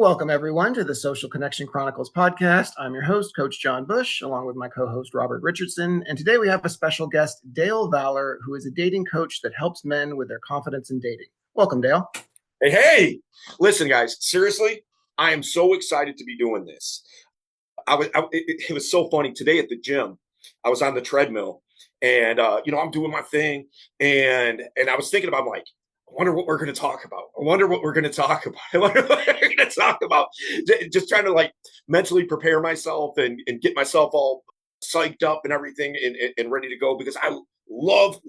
Welcome, everyone, to the Social Connection Chronicles podcast. I'm your host, Coach John Bush, along with my co-host, Robert Richardson. And today we have a special guest, Dale Valor, who is a dating coach that helps men with their confidence in dating. Welcome, Dale. Hey, listen, guys, seriously, I am so excited to be doing this. It was so funny today at the gym. I was on the treadmill and, I'm doing my thing. And I was thinking about, like, I wonder what we're going to talk about. I wonder what we're going to talk about. I wonder what we're going to talk about. Just trying to, like, mentally prepare myself and get myself all psyched up and everything and ready to go, because I love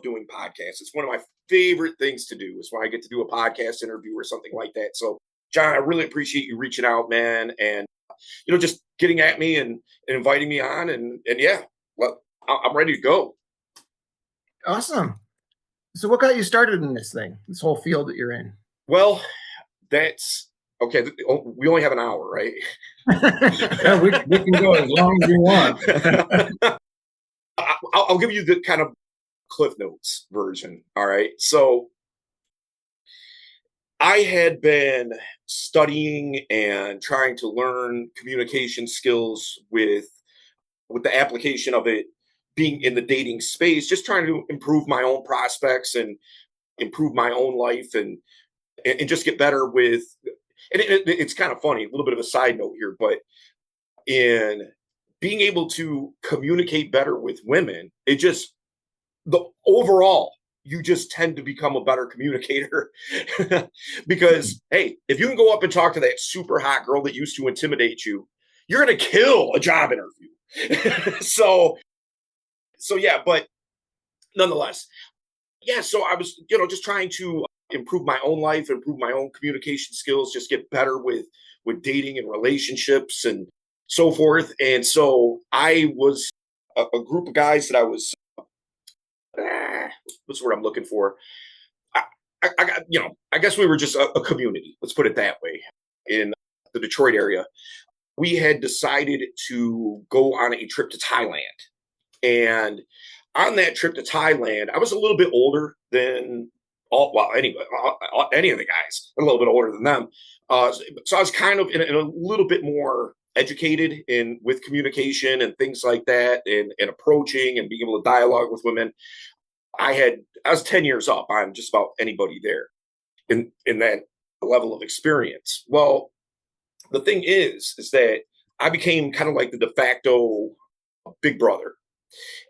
doing podcasts. It's one of my favorite things to do is when I get to do a podcast interview or something like that. So, John, I really appreciate you reaching out, man, and just getting at me and inviting me on, and yeah, well, I'm ready to go. Awesome. So what got you started in this whole field that you're in? Well, that's okay. We only have an hour, right? Yeah, we can go as long as you want. I'll give you the kind of Cliff Notes version. All right. So I had been studying and trying to learn communication skills with the application of it being in the dating space, just trying to improve my own prospects and improve my own life and just get better with, and it's kind of funny, a little bit of a side note here, but in being able to communicate better with women, overall, you just tend to become a better communicator because, hey, if you can go up and talk to that super hot girl that used to intimidate you, you're going to kill a job interview. So yeah, but nonetheless, yeah, so I was, just trying to improve my own life, improve my own communication skills, just get better with dating and relationships and so forth. And so I was a group of guys that I was, what's the word I'm looking for? I got, I guess we were just a community, let's put it that way, in the Detroit area. We had decided to go on a trip to Thailand. And on that trip to Thailand, I was a little bit older than any of the guys, a little bit older than them. So I was kind of in a little bit more educated with communication and things like that, and approaching and being able to dialogue with women. I was 10 years up on just about anybody there in that level of experience. Well, the thing is that I became kind of like the de facto big brother.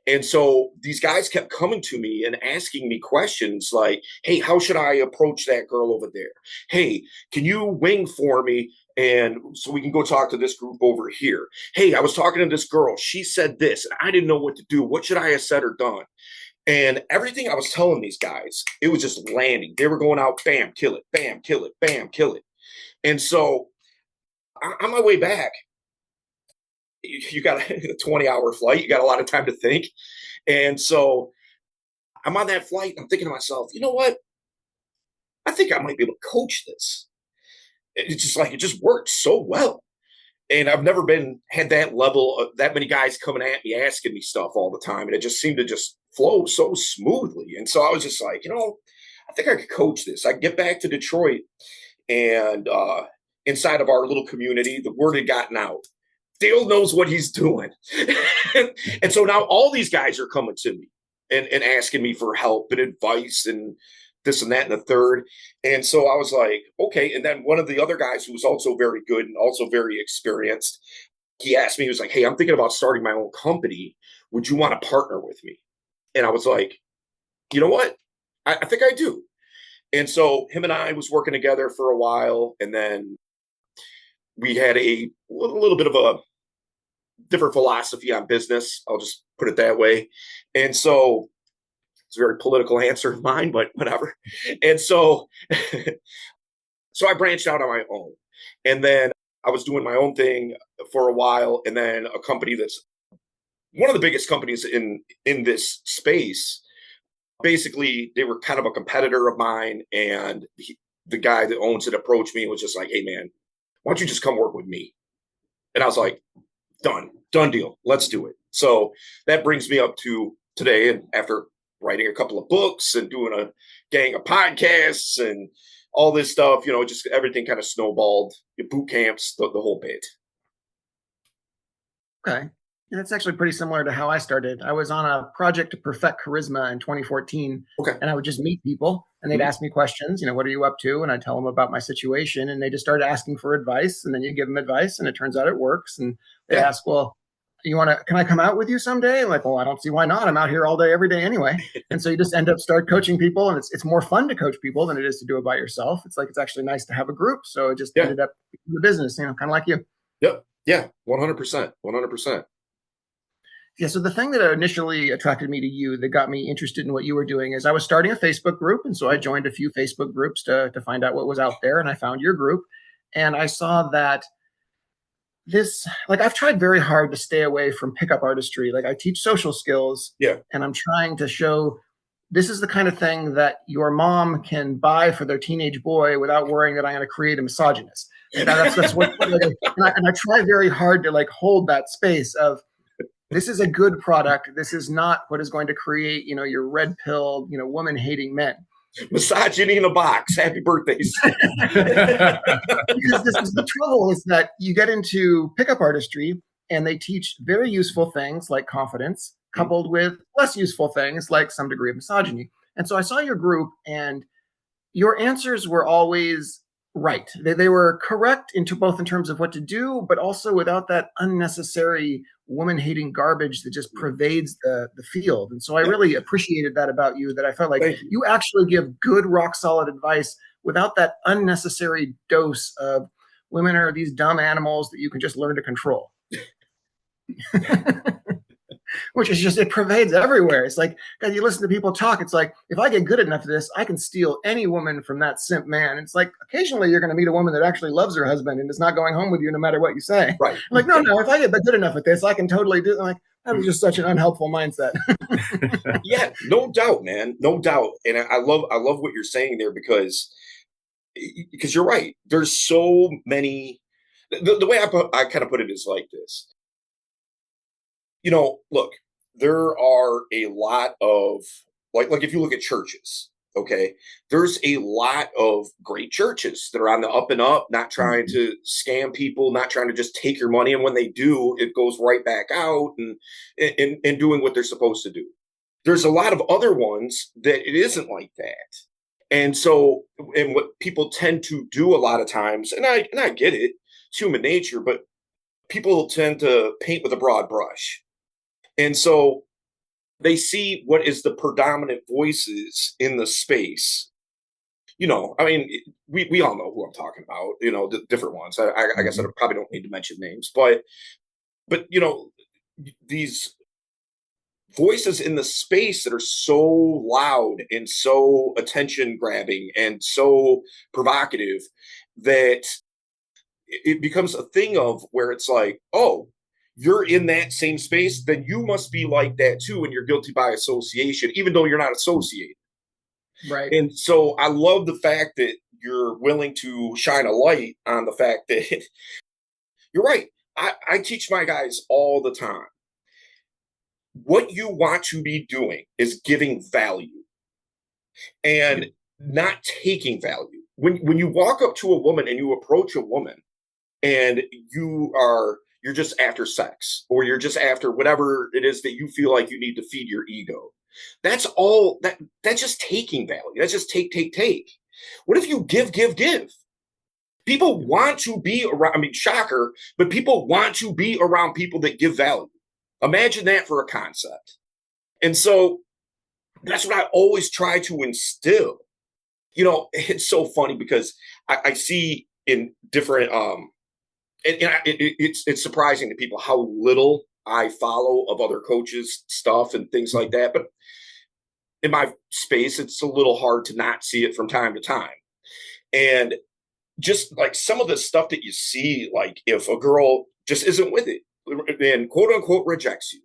And so these guys kept coming to me and asking me questions like, hey, how should I approach that girl over there? Hey, can you wing for me? And so we can go talk to this group over here. Hey, I was talking to this girl. She said this, and I didn't know what to do. What should I have said or done? And everything I was telling these guys, it was just landing. They were going out, bam, kill it, bam, kill it, bam, kill it. And so on my way back, you got a 20-hour flight. You got a lot of time to think. And so I'm on that flight. I'm thinking to myself, you know what? I think I might be able to coach this. It's just like, it just works so well. And I've never had that level of that many guys coming at me, asking me stuff all the time. And it just seemed to just flow so smoothly. And so I was just like, I think I could coach this. I get back to Detroit, and inside of our little community, the word had gotten out. Dale knows what he's doing. And so now all these guys are coming to me and asking me for help and advice and this and that and the third. And so I was like, okay. And then one of the other guys who was also very good and also very experienced, he asked me, he was like, hey, I'm thinking about starting my own company. Would you want to partner with me? And I was like, you know what? I think I do. And so him and I was working together for a while. And then we had a little bit of a different philosophy on business. I'll just put it that way. And so it's a very political answer of mine, but whatever. And so, so I branched out on my own. And then I was doing my own thing for a while. And then a company that's one of the biggest companies in this space, basically, they were kind of a competitor of mine. And the guy that owns it approached me and was just like, hey, man, why don't you just come work with me? And I was like, done deal. Let's do it. So that brings me up to today. And after writing a couple of books and doing a gang of podcasts and all this stuff, just everything kind of snowballed, boot camps, the whole bit. Okay. Yeah, that's actually pretty similar to how I started. I was on a project to perfect charisma in 2014, Okay. and I would just meet people and they'd Mhm. ask me questions, what are you up to? And I'd tell them about my situation, and they just started asking for advice, and then you give them advice, and it turns out it works. And they'd Yeah. ask, well, can I come out with you someday? I'm like, well, I don't see why not. I'm out here all day, every day anyway. And so you just end up start coaching people, and it's more fun to coach people than it is to do it by yourself. It's like, it's actually nice to have a group. So it just Yeah. ended up the business, kind of like you. Yep. Yeah. 100%. 100%. Yeah, so the thing that initially attracted me to you, that got me interested in what you were doing, is I was starting a Facebook group. And so I joined a few Facebook groups to find out what was out there. And I found your group. And I saw that I've tried very hard to stay away from pickup artistry. Like, I teach social skills, Yeah. and I'm trying to show this is the kind of thing that your mom can buy for their teenage boy without worrying that I'm going to create a misogynist. And that's what, and I try very hard to hold that space of, this is a good product. This is not what is going to create, your red pill, woman hating men. Misogyny in a box. Happy birthdays. Because the trouble is that you get into pickup artistry and they teach very useful things like confidence, coupled with less useful things like some degree of misogyny. And so I saw your group, and your answers were always right. They were correct both in terms of what to do, but also without that unnecessary woman-hating garbage that just pervades the field. And so I really appreciated that about you, that I felt like you actually give good, rock-solid advice without that unnecessary dose of women are these dumb animals that you can just learn to control. Which is just, it pervades everywhere. It's like, God, you listen to people talk, it's like, if I get good enough at this, I can steal any woman from that simp man. It's like, occasionally you're going to meet a woman that actually loves her husband and is not going home with you no matter what you say. Right. I'm like, no, if I get good enough at this, I can totally do it. I'm like, that was just such an unhelpful mindset. Yeah, no doubt, man. No doubt. And I love what you're saying there, because you're right. There's so many. The way I kind of put it is like this. Look, there are a lot of, like if you look at churches, okay, there's a lot of great churches that are on the up and up, not trying to scam people, not trying to just take your money, and when they do, it goes right back out, and doing what they're supposed to do. There's a lot of other ones that it isn't like that. And so, and what people tend to do a lot of times, and I get it, it's human nature, but people tend to paint with a broad brush. And so they see what is the predominant voices in the space. I mean, we all know who I'm talking about, the different ones. I guess I probably don't need to mention names, but these voices in the space that are so loud and so attention grabbing and so provocative that it becomes a thing of where it's like, oh, you're in that same space, then you must be like that too, and you're guilty by association, even though you're not associated. Right. And so I love the fact that you're willing to shine a light on the fact that you're right. I teach my guys all the time. What you want to be doing is giving value and not taking value. When you walk up to a woman and you approach a woman and you're just after sex, or you're just after whatever it is that you feel like you need to feed your ego, that's all that's just taking value. That's just take. What if you give? People want to be around, I mean, shocker, but people want to be around people that give value. Imagine that for a concept. And so that's what I always try to instill. It's so funny because I see in different it's surprising to people how little I follow of other coaches' stuff and things like that. But in my space, it's a little hard to not see it from time to time. And just like some of the stuff that you see, like if a girl just isn't with it and quote unquote rejects you,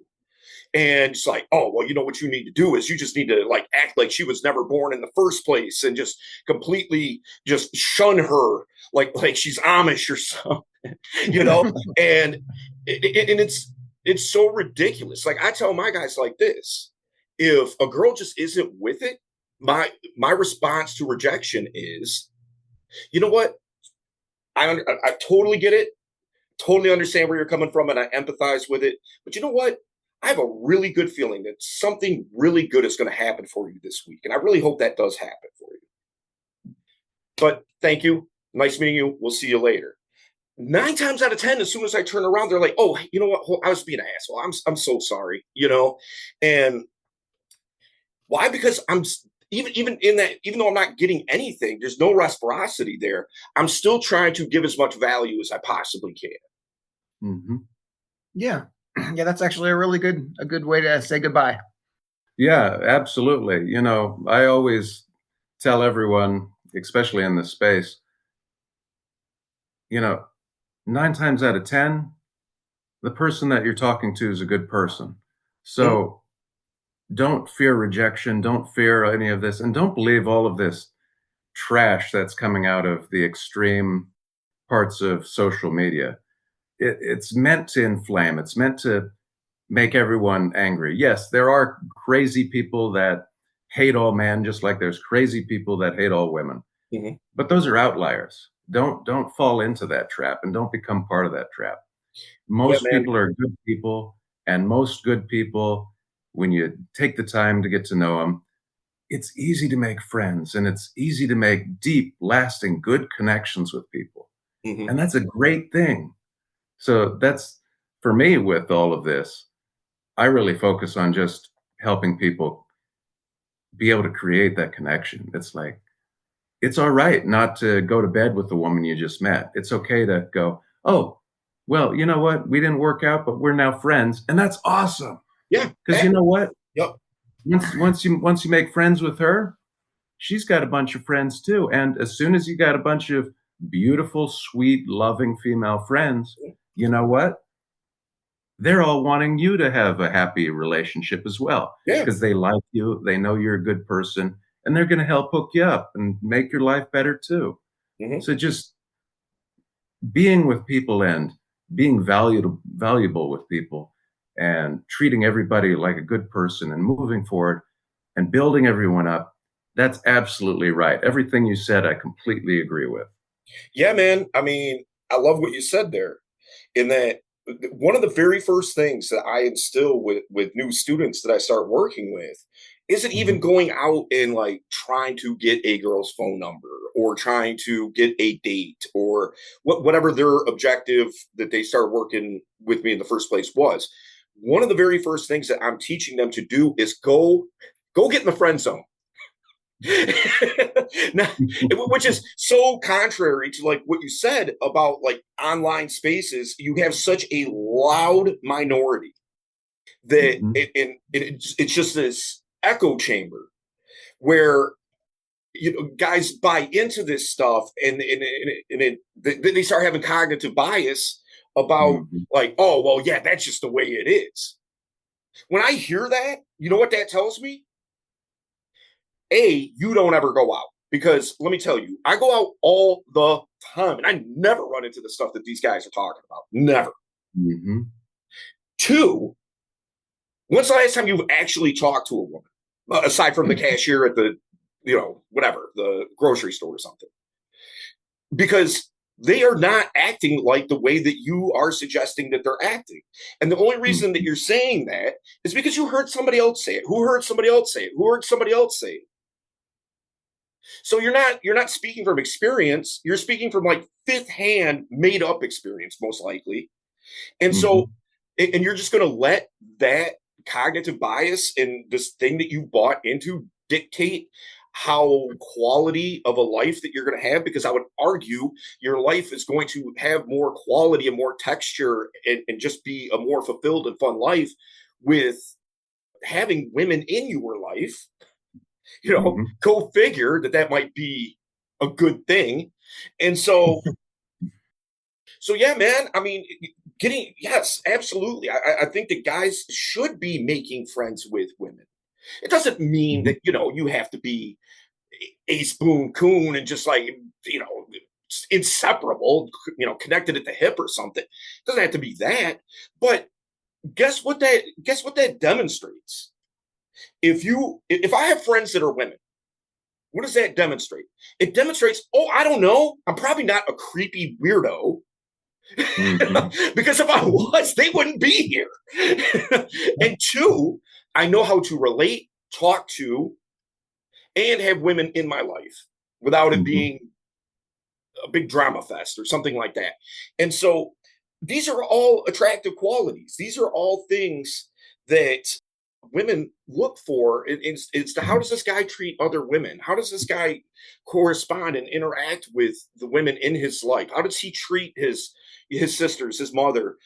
and it's like, oh, well, what you need to do is you just need to act like she was never born in the first place and just completely just shun her like she's Amish or something, and it's so ridiculous. Like, I tell my guys like this: if a girl just isn't with it, my response to rejection is You know what? I totally get it. Totally understand where you're coming from, and I empathize with it. But you know what? I have a really good feeling that something really good is going to happen for you this week, and I really hope that does happen for you. But thank you. Nice meeting you. We'll see you later. 9 times out of 10, as soon as I turn around, they're like, "Oh, you know what? I was being an asshole. I'm so sorry." And why? Because even in that, even though I'm not getting anything, there's no reciprocity there. I'm still trying to give as much value as I possibly can. Mm-hmm. Yeah. Yeah, that's actually a good way to say goodbye. Yeah, absolutely. I always tell everyone, especially in this space, you know, 9 times out of 10, the person that you're talking to is a good person. Mhm. So don't fear rejection, don't fear any of this, and don't believe all of this trash that's coming out of the extreme parts of social media. It's meant to inflame, it's meant to make everyone angry. Yes, there are crazy people that hate all men, just like there's crazy people that hate all women. Mhm. But those are outliers. Don't fall into that trap and don't become part of that trap. Yeah, Most man. people are good people, and most good people, when you take the time to get to know them, it's easy to make friends and it's easy to make deep, lasting, good connections with people. Mhm. And that's a great thing. So that's for me with all of this. I really focus on just helping people be able to create that connection. It's like, it's all right not to go to bed with the woman you just met. It's okay to go, oh, well, you know what? We didn't work out, but we're now friends. And that's awesome. Yeah. Because you know what? Yep. Once you make friends with her, she's got a bunch of friends too. And as soon as you got a bunch of beautiful, sweet, loving female friends, you know what? They're all wanting you to have a happy relationship as well Yeah. because they like you, they know you're a good person, and they're going to help hook you up and make your life better too. Mhm. So just being with people and being valuable with people and treating everybody like a good person and moving forward and building everyone up, that's absolutely right. Everything you said, I completely agree with. Yeah, man. I mean, I love what you said there. In that, one of the very first things that I instill with new students that I start working with isn't even Mhm. going out and like trying to get a girl's phone number or trying to get a date or whatever their objective that they started working with me in the first place was. One of the very first things that I'm teaching them to do is go get in the friend zone. Now, which is so contrary to like what you said about like online spaces. You have such a loud minority that Mhm. it's just this echo chamber where guys buy into this stuff and they start having cognitive bias about Mhm. like, oh well, yeah, that's just the way it is. When I hear that, you know what that tells me? You don't ever go out. Because let me tell you, I go out all the time and I never run into the stuff that these guys are talking about. Never. Mhm. Two, when's the last time you've actually talked to a woman? Aside from the cashier at the, whatever, the grocery store or something. Because they are not acting like the way that you are suggesting that they're acting. And the only reason that Mhm. you're saying that is because you heard somebody else say it. Who heard somebody else say it? Who heard somebody else say it? So you're not speaking from experience. You're speaking from like fifth hand made up experience, most likely. And so, Mhm. and you're just going to let that cognitive bias and this thing that you bought into dictate how quality of a life that you're going to have. Because I would argue your life is going to have more quality and more texture and just be a more fulfilled and fun life with having women in your life. Mhm. Go figure that might be a good thing. And so yeah, man. I mean, yes, absolutely. I think that guys should be making friends with women. It doesn't mean Mhm. that you have to be ace boon coon and just like you know just inseparable, connected at the hip or something. It doesn't have to be that. But guess what that demonstrates. If I have friends that are women, What does that demonstrate? It demonstrates, oh, I don't know, I'm probably not a creepy weirdo. Because if I was, they wouldn't be here. And two, I know how to relate, talk to, and have women in my life without it being a big drama fest or something like that. And so these are all attractive qualities. These are all things that women look for. It's how does this guy treat other women? How does this guy correspond and interact with the women in his life? How does he treat his sisters, his mother,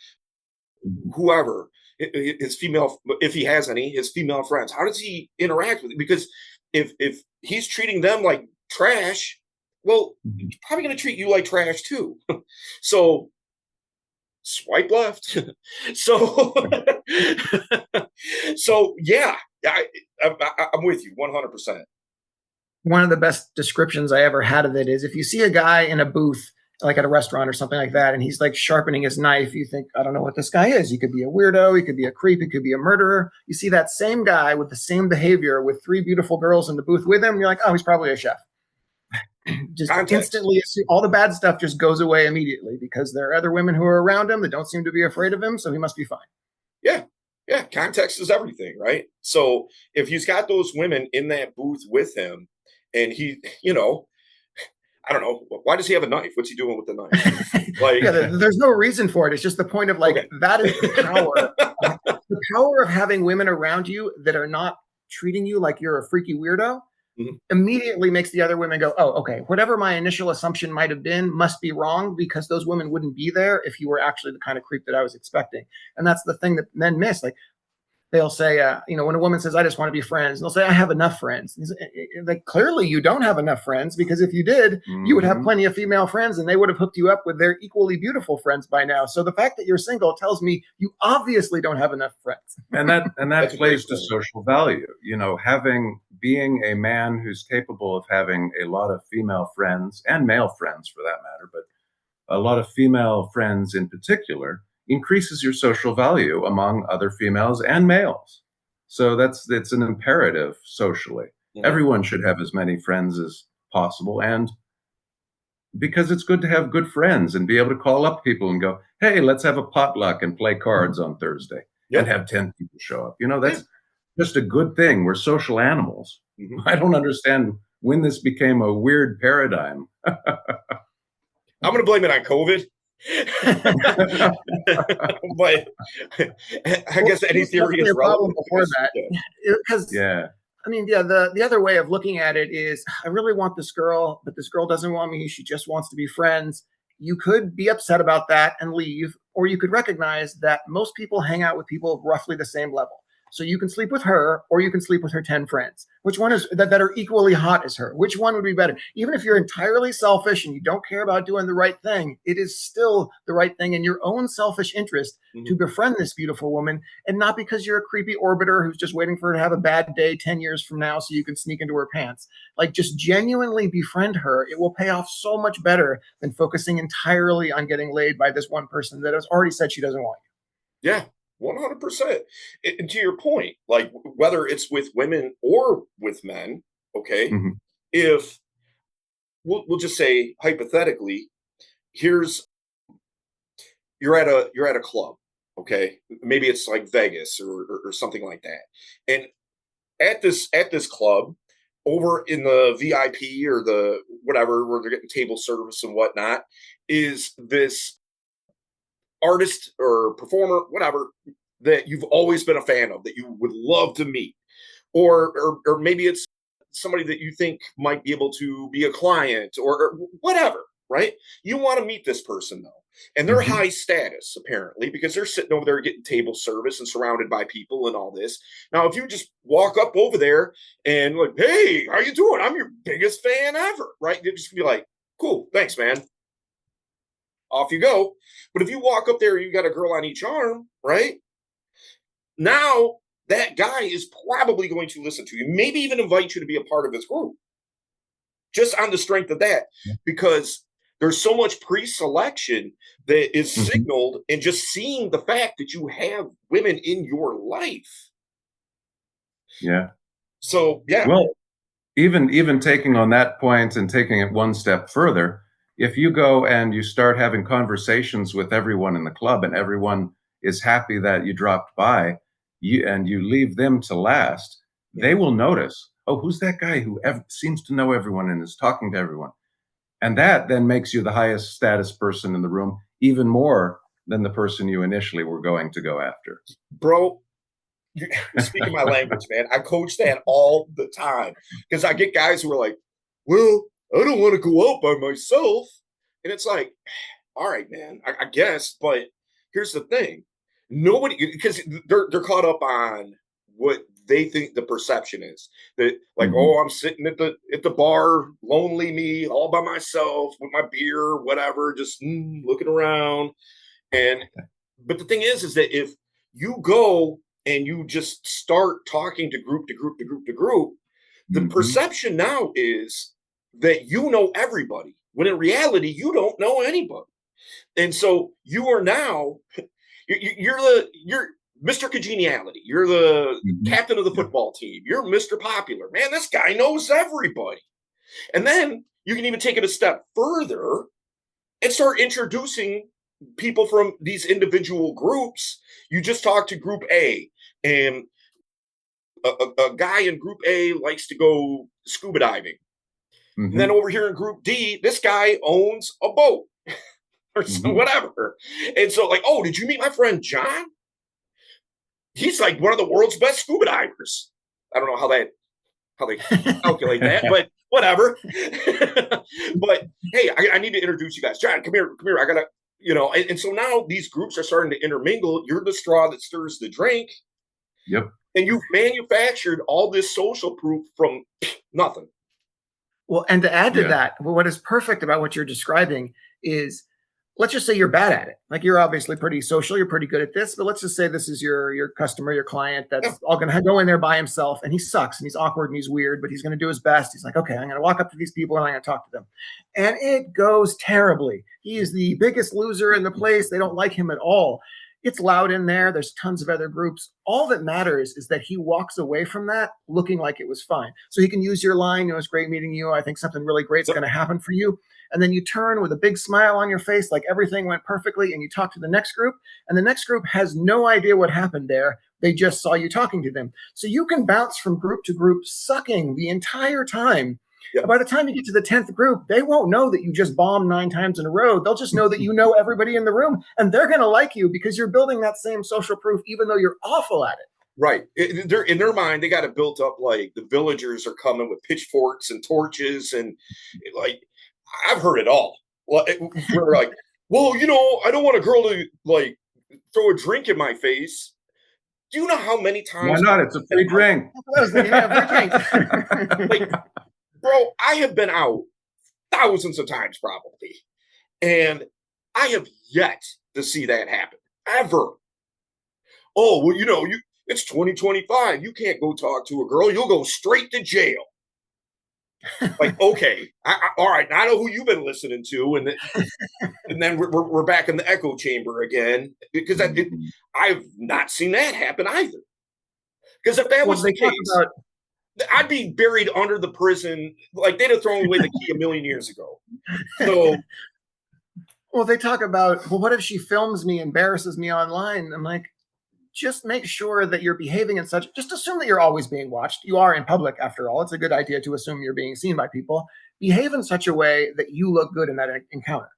whoever, his female, if he has any, his female friends? How does he interact with it? Because if he's treating them like trash, well, he's probably going to treat you like trash too. So swipe left. So so yeah, I'm with you 100%. One of the best descriptions I ever had of it is if you see a guy in a booth, like at a restaurant or something like that, and he's like sharpening his knife, you think, I don't know what this guy is. He could be a weirdo. He could be a creep. He could be a murderer. You see that same guy with the same behavior with 3 beautiful girls in the booth with him, and you're like, oh, he's probably a chef. Just Context. Instantly, all the bad stuff just goes away immediately because there are other women who are around him that don't seem to be afraid of him, so he must be fine. Yeah. Yeah. Context is everything, right? So if he's got those women in that booth with him and he, I don't know, why does he have a knife? What's he doing with the knife? Like, yeah, there's no reason for it. It's just the point of like, that is the power. The power of having women around you that are not treating you like you're a freaky weirdo immediately makes the other women go, oh, okay, whatever my initial assumption might have been must be wrong because those women wouldn't be there if you were actually the kind of creep that I was expecting. And that's the thing that men miss. Like, they'll say, when a woman says, I just want to be friends, and they'll say, I have enough friends. Like, clearly you don't have enough friends because if you did, you would have plenty of female friends and they would have hooked you up with their equally beautiful friends by now. So the fact that you're single tells me you obviously don't have enough friends. And that plays to social value. Being a man who's capable of having a lot of female friends and male friends for that matter, but a lot of female friends in particular, increases your social value among other females and males. So it's an imperative socially. Everyone should have as many friends as possible. And because it's good to have good friends and be able to call up people and go, hey, let's have a potluck and play cards on Thursday and have 10 people show up. That's just a good thing. We're social animals. I don't understand when this became a weird paradigm. I'm going to blame it on COVID. But I guess any theory is relevant before that. Because the other way of looking at it is, I really want this girl, but this girl doesn't want me. She just wants to be friends. You could be upset about that and leave, or you could recognize that most people hang out with people of roughly the same level. So you can sleep with her, or you can sleep with her 10 friends. Which one is that are equally hot as her? Which one would be better? Even if you're entirely selfish and you don't care about doing the right thing, it is still the right thing in your own selfish interest to befriend this beautiful woman, and not because you're a creepy orbiter who's just waiting for her to have a bad day 10 years from now so you can sneak into her pants. Like, just genuinely befriend her. It will pay off so much better than focusing entirely on getting laid by this one person that has already said she doesn't want you. Yeah. 100%. And to your point, like whether it's with women or with men, okay, if we'll just say hypothetically, you're at a club, okay, maybe it's like Vegas or something like that, and at this club, over in the VIP or the whatever where they're getting table service and whatnot, is this artist or performer, whatever, that you've always been a fan of, that you would love to meet, or maybe it's somebody that you think might be able to be a client or whatever, right? You want to meet this person though, and they're high status apparently because they're sitting over there getting table service and surrounded by people and all this. Now, if you just walk up over there and like, hey, how you doing? I'm your biggest fan ever, right? You're just gonna be like, cool, thanks, man. Off you go. But if you walk up there, you got a girl on each arm, right? Now that guy is probably going to listen to you, maybe even invite you to be a part of his group, just on the strength of that, because there's so much pre-selection that is signaled, and just seeing the fact that you have women in your life. Yeah. So, yeah. Well, even taking on that point and taking it one step further, if you go and you start having conversations with everyone in the club and everyone is happy that you dropped by, and you leave them to last, they will notice, oh, who's that guy who seems to know everyone and is talking to everyone? And that then makes you the highest status person in the room, even more than the person you initially were going to go after. Bro, you're speaking my language, man. I coach that all the time because I get guys who are like, well, I don't want to go out by myself. And it's like, all right, man, I guess. But here's the thing. Nobody, because they're caught up on what they think the perception is. That like, oh, I'm sitting at the bar, lonely me, all by myself with my beer, whatever, just looking around. But the thing is that if you go and you just start talking to group, the perception now is that you know everybody, when in reality, you don't know anybody. And so you are now, you're Mr. Congeniality. You're the captain of the football team. You're Mr. Popular. Man, this guy knows everybody. And then you can even take it a step further and start introducing people from these individual groups. You just talk to group A, and a guy in group A likes to go scuba diving. And then over here in group D, this guy owns a boat or whatever. And so like, oh, did you meet my friend John? He's like one of the world's best scuba divers. I don't know how they calculate that, but whatever. But hey, I need to introduce you guys. John, come here. I gotta, and so now these groups are starting to intermingle. You're the straw that stirs the drink. Yep. And you've manufactured all this social proof from nothing. Well, and to add to that, what is perfect about what you're describing is, let's just say you're bad at it. Like, you're obviously pretty social, you're pretty good at this, but let's just say this is your customer, your client that's all going to go in there by himself, and he sucks and he's awkward and he's weird, but he's going to do his best. He's like, okay, I'm going to walk up to these people and I'm going to talk to them. And it goes terribly. He is the biggest loser in the place. They don't like him at all. It's loud in there. There's tons of other groups. All that matters is that he walks away from that looking like it was fine. So he can use your line, it was great meeting you. I think something really great's going to happen for you. And then you turn with a big smile on your face, like everything went perfectly, and you talk to the next group, and the next group has no idea what happened there. They just saw you talking to them. So you can bounce from group to group, sucking the entire time. Yeah. By the time you get to the 10th group, they won't know that you just bombed 9 times in a row. They'll just know that you know everybody in the room, and they're going to like you because you're building that same social proof, even though you're awful at it. Right. In their mind, they got it built up like the villagers are coming with pitchforks and torches, and like, I've heard it all. We're like, well, I don't want a girl to like throw a drink in my face. Do you know how many times? Why not? It's a free drink. Like, bro, I have been out thousands of times probably, and I have yet to see that happen ever. Oh, well, it's 2025. You can't go talk to a girl. You'll go straight to jail. Like, okay, all right. Now I know who you've been listening to, and then we're back in the echo chamber again, because I've not seen that happen either. Because if that was the case, I'd be buried under the prison. Like, they'd have thrown away the key a million years ago. So, well, they talk about, well, what if she films me, embarrasses me online? I'm like, just make sure that you're behaving in such, just assume that you're always being watched. You are in public, after all. It's a good idea to assume you're being seen by people. Behave in such a way that you look good in that encounter.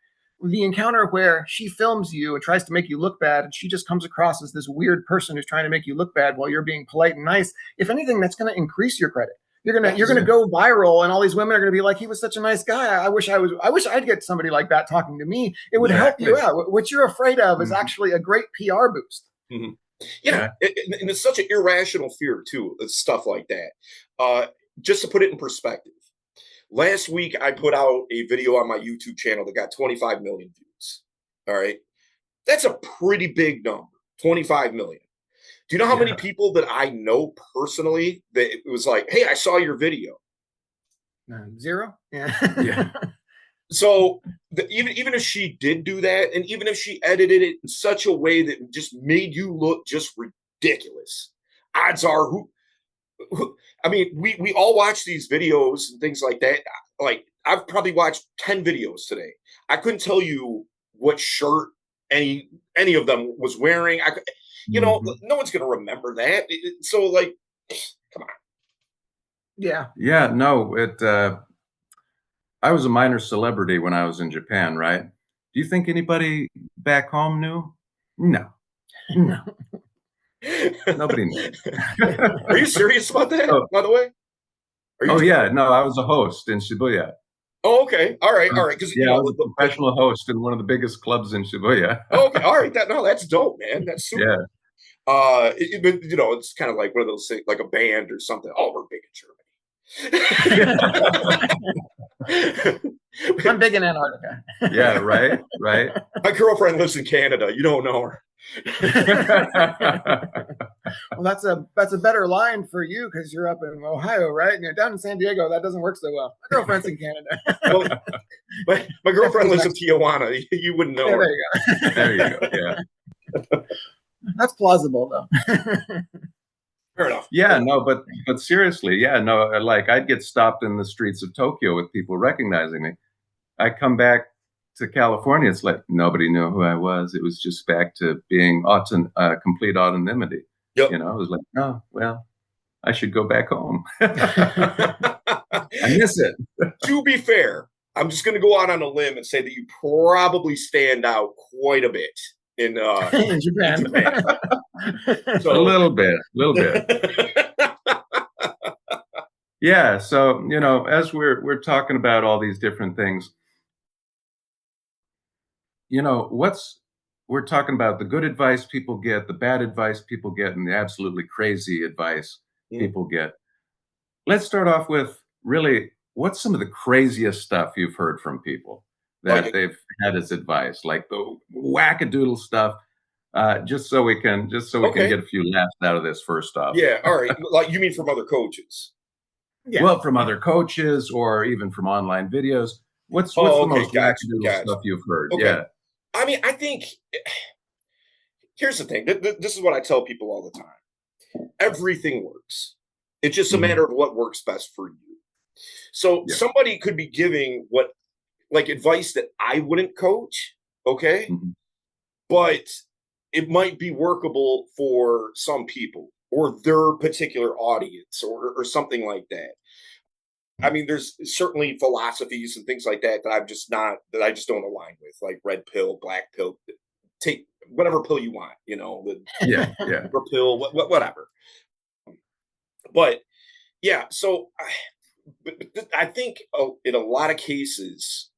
The encounter where she films you and tries to make you look bad, and she just comes across as this weird person who's trying to make you look bad while you're being polite and nice. If anything, that's going to increase your credit. You're gonna go viral, and all these women are gonna be like, he was such a nice guy. I wish I'd get somebody like that talking to me. It would help you out. What you're afraid of is actually a great PR boost. Mm-hmm. Yeah, and it's such an irrational fear too, stuff like that. Just to put it in perspective, last week I put out a video on my YouTube channel that got 25 million views. All right, that's a pretty big number, 25 million. Do you know how many people that I know personally that it was like, hey, I saw your video? 0. Yeah. So even if she did do that, and even if she edited it in such a way that just made you look just ridiculous, odds are I mean, we all watch these videos and things like that. Like I've probably watched 10 videos today. I couldn't tell you what shirt any of them was wearing. Mhm. No one's gonna remember that. So like, come on. Yeah. Yeah, no, I was a minor celebrity when I was in Japan, right? Do you think anybody back home knew? No, No. nobody knew. Are you serious about that? So, By the way, are you? oh yeah, no, I was a host in Shibuya. Oh, okay, all right. Because Yeah, I was a professional host in one of the biggest clubs in Shibuya. okay, all right. That's dope, man. That's super. Yeah. But it's kind of like one of those things, like a band or something. Oh, we're big in Germany. I'm big in Antarctica. Yeah, right, right. My girlfriend lives in Canada. You don't know her. Well, that's a better line for you because you're up in Ohio, right? And you're down in San Diego. That doesn't work so well. My girlfriend's in Canada. Well, my girlfriend lives in Tijuana. You wouldn't know Yeah, her. there you go. There you go. Yeah. That's plausible, though. Fair enough. Yeah, no, but seriously, yeah, no, like I'd get stopped in the streets of Tokyo with people recognizing me. I come back to California, it's like nobody knew who I was. It was just back to being complete anonymity. Yep. You know, it was like, oh, well, I should go back home. I miss it. To be fair, I'm just going to go out on a limb and say that you probably stand out quite a bit in In Japan. So, a little bit. Yeah. So, as we're talking about all these different things, we're talking about the good advice people get, the bad advice people get, and the absolutely crazy advice people get. Let's start off with really what's some of the craziest stuff you've heard from people that they've had as advice, like the wackadoodle stuff. Just so we can get a few laughs out of this first off. Yeah, all right. Like you mean from other coaches? Yeah. Well, from other coaches or even from online videos. What's the most wackadoodle stuff you've heard? Okay. Yeah. I mean, I think here's the thing. This is what I tell people all the time. Everything works. It's just a matter of what works best for you. So somebody could be giving advice that I wouldn't coach, okay? But it might be workable for some people or their particular audience or something like that. I mean, there's certainly philosophies and things like that I just don't align with, like red pill, black pill. Take whatever pill you want, the pill, whatever. But yeah, so I think in a lot of cases,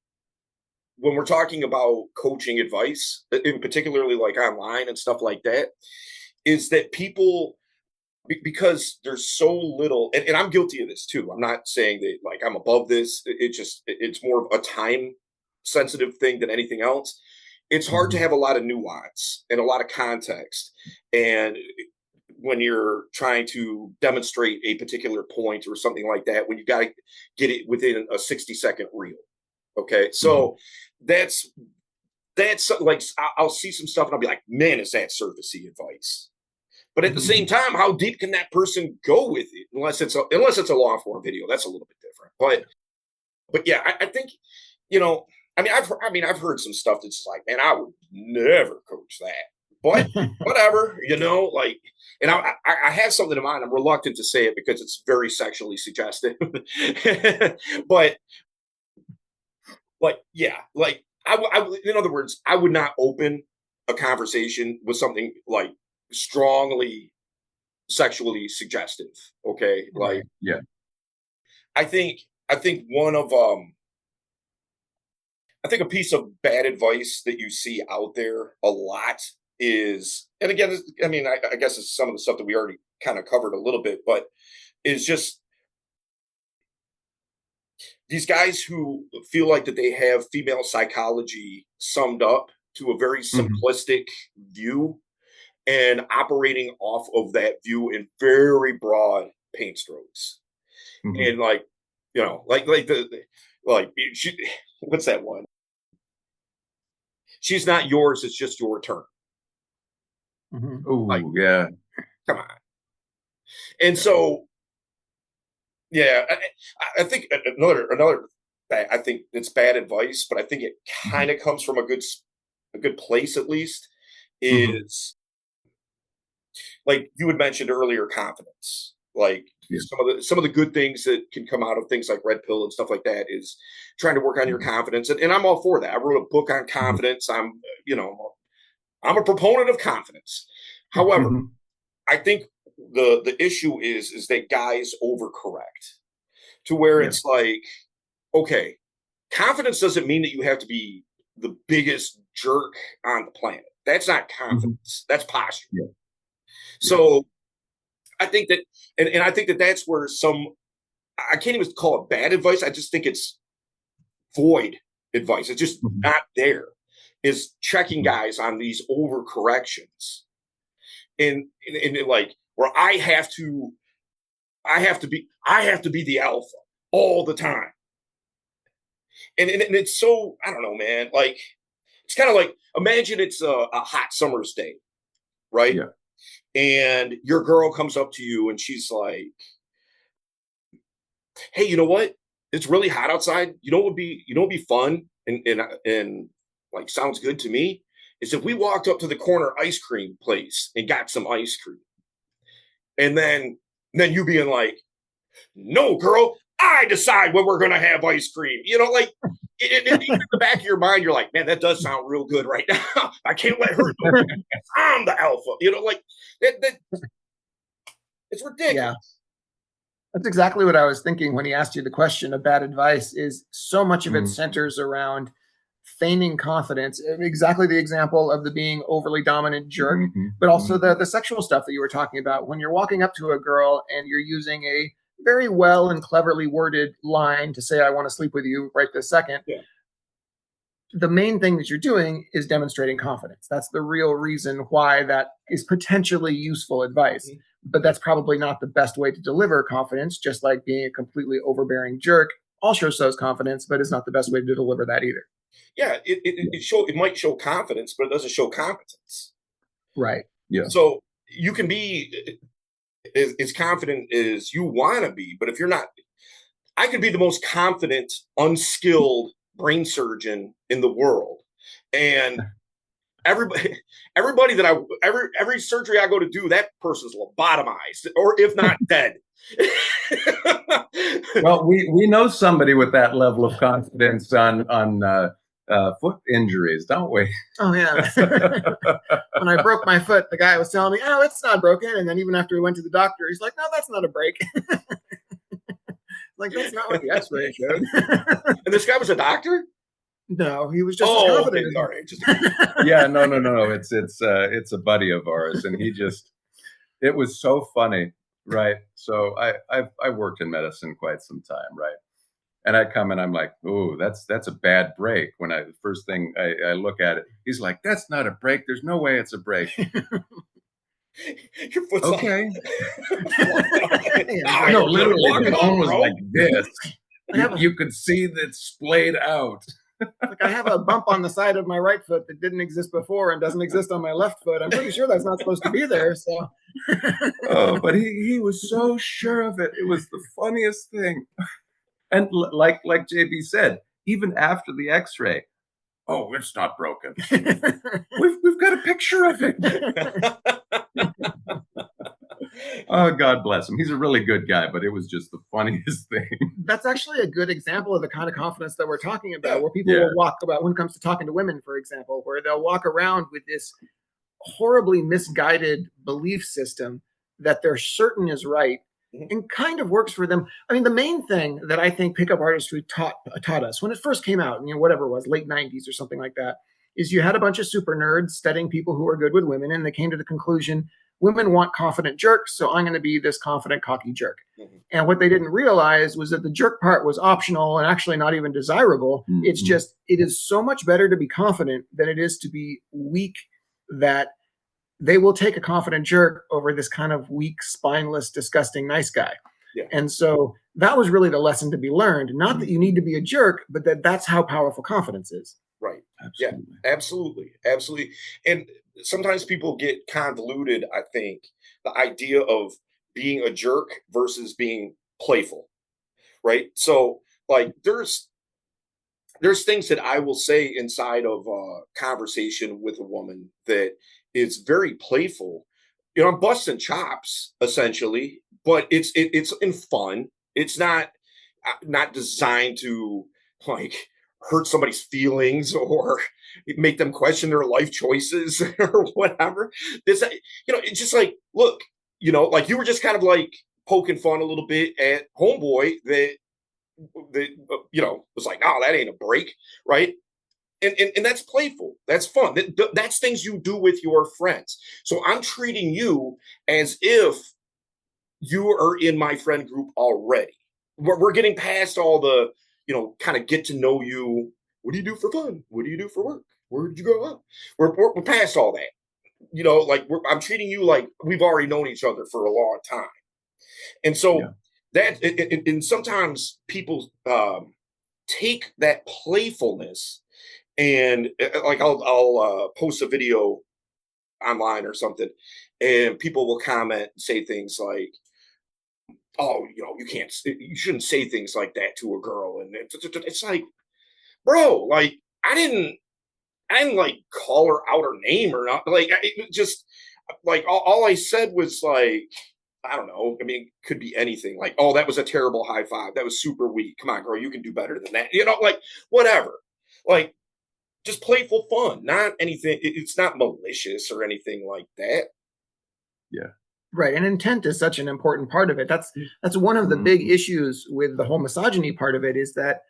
when we're talking about coaching advice, in particularly like online and stuff like that, is that people, because there's so little, and I'm guilty of this too. I'm not saying that like I'm above this. It's more of a time sensitive thing than anything else. It's hard to have a lot of nuance and a lot of context. And when you're trying to demonstrate a particular point or something like that, when you got to get it within a 60-second reel. Okay. So that's like, I'll see some stuff and I'll be like, man, is that surfacey advice? But at the same time, how deep can that person go with it? Unless it's a long form video, that's a little bit different. But yeah, I think, I've heard some stuff that's like, man, I would never coach that. But whatever, and I have something in mind. I'm reluctant to say it because it's very sexually suggestive. but yeah, like in other words, I would not open a conversation with something like strongly sexually suggestive. Okay. Like, yeah. I think one of, I think a piece of bad advice that you see out there a lot is, and again, I guess it's some of the stuff that we already kind of covered a little bit, but is just these guys who feel like that they have female psychology summed up to a very simplistic view and operating off of that view in very broad paint strokes. And like, what's that one? She's not yours, it's just your turn. Oh, yeah. Come on. And so Yeah, I think another I think it's bad advice, but I think it Mhm. kind of comes from a good place at least. Mhm. Is like you had mentioned earlier, confidence. Like Yeah. some of the good things that can come out of things like red pill and stuff like that is trying to work on your Mhm. confidence, and I'm all for that. I wrote a book on Mhm. confidence. You know I'm a proponent of confidence. However, Mhm. I think the issue is that guys overcorrect to where Yeah. it's like, okay, confidence doesn't mean that you have to be the biggest jerk on the planet. That's not Mhm. confidence. That's posture. Yeah. Yeah. So I think that, and I think that that's where I can't even call it bad advice. I just think it's void advice. It's just Mhm. not there. Is checking Mhm. guys on these overcorrections and like where I have to be the alpha all the time. And it's so I don't know, man. Like it's kind of like imagine it's a hot summer's day, right? Yeah. And your girl comes up to you and she's like, "Hey, you know what? It's really hot outside. You know, would be fun and like sounds good to me is if we walked up to the corner ice cream place and got some ice cream, and then you being like, no, girl, I decide when we're going to have ice cream. You know, like in the back of your mind, you're like, man, that does sound real good right now. I can't let her know I'm the alpha. You know, like that it's Yeah. ridiculous. That's exactly what I was thinking when he asked you the question of bad advice is so much of it Mhm. centers around feigning confidence. Exactly the example of the being overly dominant jerk, Mhm. but also Mhm. the sexual stuff that you were talking about. When you're walking up to a girl and you're using a very well and cleverly worded line to say, I want to sleep with you right this second, Yeah. the main thing that you're doing is demonstrating confidence. That's the real reason why that is potentially useful advice. Mhm. But that's probably not the best way to deliver confidence, just like being a completely overbearing jerk also shows confidence, but is not the best way to deliver that either. Yeah, Yeah. it might show confidence, but it doesn't show competence. Right. Yeah. So you can be as confident as you want to be, but if you're not, I could be the most confident, unskilled brain surgeon in the world, and everybody everybody that every surgery I go to do, that person's lobotomized or if not dead. Well, we know somebody with that level of confidence on foot injuries, don't we? Oh, yeah. When I broke my foot, the guy was telling me, oh, it's not broken. And then even after we went to the doctor, he's like, no, that's not a break. Like, that's not what the x ray showed. And this guy was a doctor. No, he was just as Oh, okay, confident as all me. right, just Yeah, no, no, no. It's a buddy of ours, and he just it was so funny, right? So I worked in medicine quite some time, right? And I come and I'm like, "Ooh, that's a bad break." When the first thing I look at it, he's like, "That's not a break. There's no way it's a break." your foot's like Okay, flying off. Yeah, he's Nah, like, no, you're good. literally, Walk the it bone off, was like bro. this. I have a, You could see that splayed out. like I have a bump on the side of my right foot that didn't exist before and doesn't exist on my left foot. I'm pretty sure that's not supposed to be there. So Oh, but he was so sure of it. It was the funniest thing. And like JB said, even after the X-ray, oh, it's not broken. We've got a picture of it. Oh, God bless him. He's a really good guy, but it was just the funniest thing. that's actually a good example of the kind of confidence that we're talking about, Yeah. where people Yeah. will walk about when it comes to talking to women, for example, where they'll walk around with this horribly misguided belief system that they're certain is right Mhm. and kind of works for them. I mean, the main thing that I think pickup artistry taught us when it first came out, whatever it was, late 90s or something like that, is you had a bunch of super nerds studying people who are good with women, and they came to the conclusion women want confident jerks, so I'm going to be this confident, cocky jerk. Mhm. And what they didn't realize was that the jerk part was optional and actually not even desirable. Mhm. It's just, it is so much better to be confident than it is to be weak, that they will take a confident jerk over this kind of weak, spineless, disgusting nice guy. Yeah. And so that was really the lesson to be learned. Not that you Mhm. need to be a jerk, but that's how powerful confidence is. Right. Yeah, Absolutely. absolutely. Absolutely. And sometimes people get convoluted, I think, the idea of being a jerk versus being playful. right? So like there's things that I will say inside of a conversation with a woman that is very playful. I'm busting chops essentially, but it's in fun. It's not designed to like hurt somebody's feelings or make them question their life choices or whatever. This, it's just like, look, like you were just kind of like poking fun a little bit at homeboy that was like, oh, that ain't a break, right? And that's playful. That's fun. That's things you do with your friends. So I'm treating you as if you are in my friend group already. We're getting past all the, kind of get to know you. What do you do for fun? What do you do for work? Where did you grow up? We're past all that. Like I'm treating you like we've already known each other for a long time. And so and sometimes people take that playfulness and like I'll post a video online or something, and people will comment and say things like, "Oh, you shouldn't say things like that to a girl," and it's like, bro, like I didn't like call her out her name or not. Like it just like all I said was like, I don't know. I mean, it could be anything. Like, oh, that was a terrible high five. That was super weak. Come on, girl, you can do better than that. Like whatever. Like just playful fun, not anything. It's not malicious or anything like that. Yeah. Right. And intent is such an important part of it. That's one of the big issues with the whole misogyny part of it, is that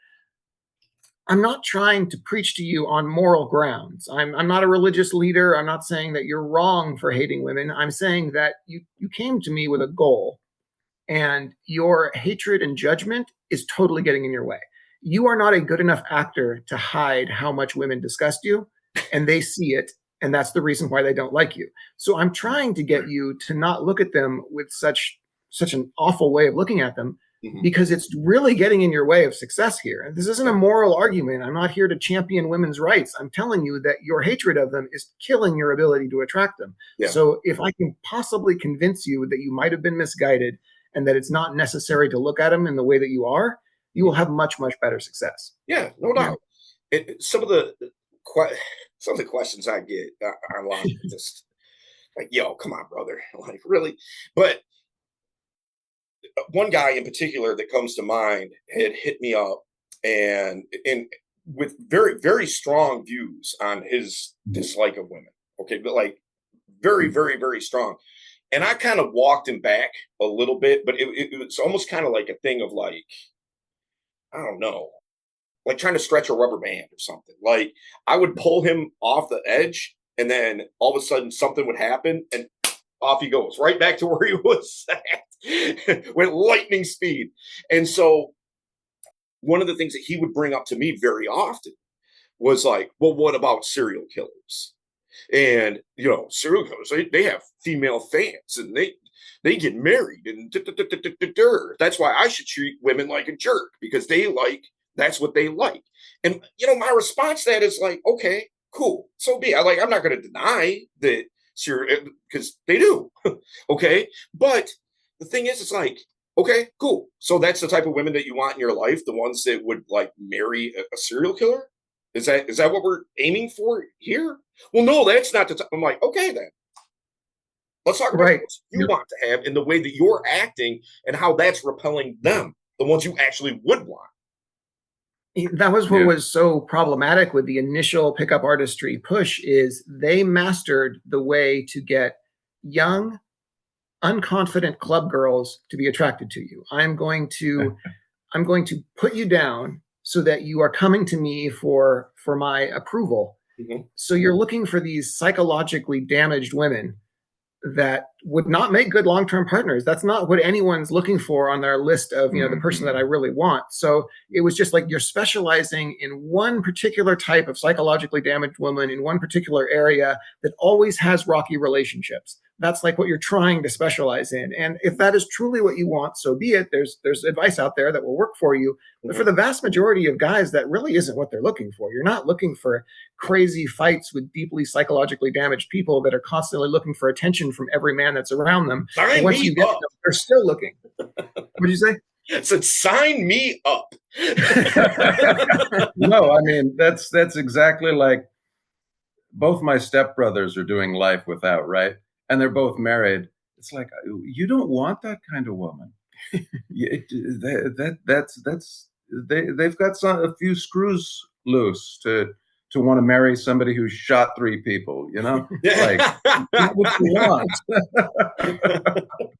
I'm not trying to preach to you on moral grounds. I'm not a religious leader. I'm not saying that you're wrong for hating women. I'm saying that you came to me with a goal, and your hatred and judgment is totally getting in your way. You are not a good enough actor to hide how much women disgust you, and they see it, and that's the reason why they don't like you. So I'm trying to get you to not look at them with such an awful way of looking at them, because it's really getting in your way of success here. This isn't a moral argument. I'm not here to champion women's rights. I'm telling you that your hatred of them is killing your ability to attract them. Yeah. So if I can possibly convince you that you might have been misguided and that it's not necessary to look at them in the way that you are, you will have much, much better success. Yeah, no doubt. Some of the questions I get online are just like, yo, come on, brother. Like, really? But one guy in particular that comes to mind had hit me up and with very, very strong views on his dislike of women. Okay, but like very, very, very strong. And I kind of walked him back a little bit, but it was almost kind of like a thing of like, I don't know, like trying to stretch a rubber band or something. Like I would pull him off the edge, and then all of a sudden something would happen, and off he goes, right back to where he was at with lightning speed. And so one of the things that he would bring up to me very often was like, well, what about serial killers? And, serial killers, they have female fans, and they get married, and that's why I should treat women like a jerk, because that's what they like. And, my response to that is like, okay, cool. So be it. I'm not going to deny that, because they do. Okay. But the thing is, it's like, okay, cool. So that's the type of women that you want in your life, the ones that would like marry a serial killer? Is that what we're aiming for here? Well, no, that's not the time. I'm like, okay, then. Let's talk about what you want to have in the way that you're acting and how that's repelling them, the ones you actually would want. That was what was so problematic with the initial pickup artistry push, is they mastered the way to get young, unconfident club girls to be attracted to you. I'm going to put you down so that you are coming to me for my approval. Mm-hmm. So you're looking for these psychologically damaged women that would not make good long-term partners. That's not what anyone's looking for on their list of, the person that I really want. So it was just like you're specializing in one particular type of psychologically damaged woman in one particular area that always has rocky relationships. That's like what you're trying to specialize in. And if that is truly what you want, so be it. There's advice out there that will work for you. But for the vast majority of guys, that really isn't what they're looking for. You're not looking for crazy fights with deeply psychologically damaged people that are constantly looking for attention from every man that's around them. And once you get them, they're still looking. What did you say? I said, sign me up. No, I mean, that's exactly like both my stepbrothers are doing life without, right? And they're both married. It's like, you don't want that kind of woman. They've got a few screws loose to want to marry somebody who shot 3 people, like, not what you want.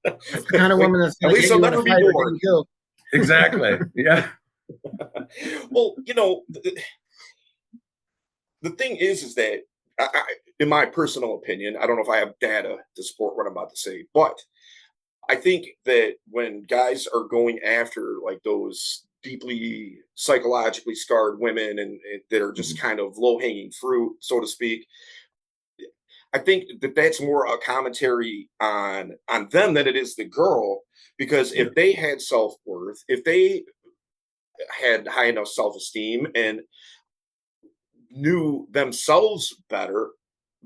That's the kind of woman that's At going to least get I'll you in a never be fight or get bored. you killed. Exactly. Yeah. Well, the thing is that in my personal opinion, I don't know if I have data to support what I'm about to say, but I think that when guys are going after like those deeply psychologically scarred women and that are just kind of low hanging fruit, so to speak, I think that that's more a commentary on them than it is the girl. Because if they had self worth, if they had high enough self esteem and knew themselves better,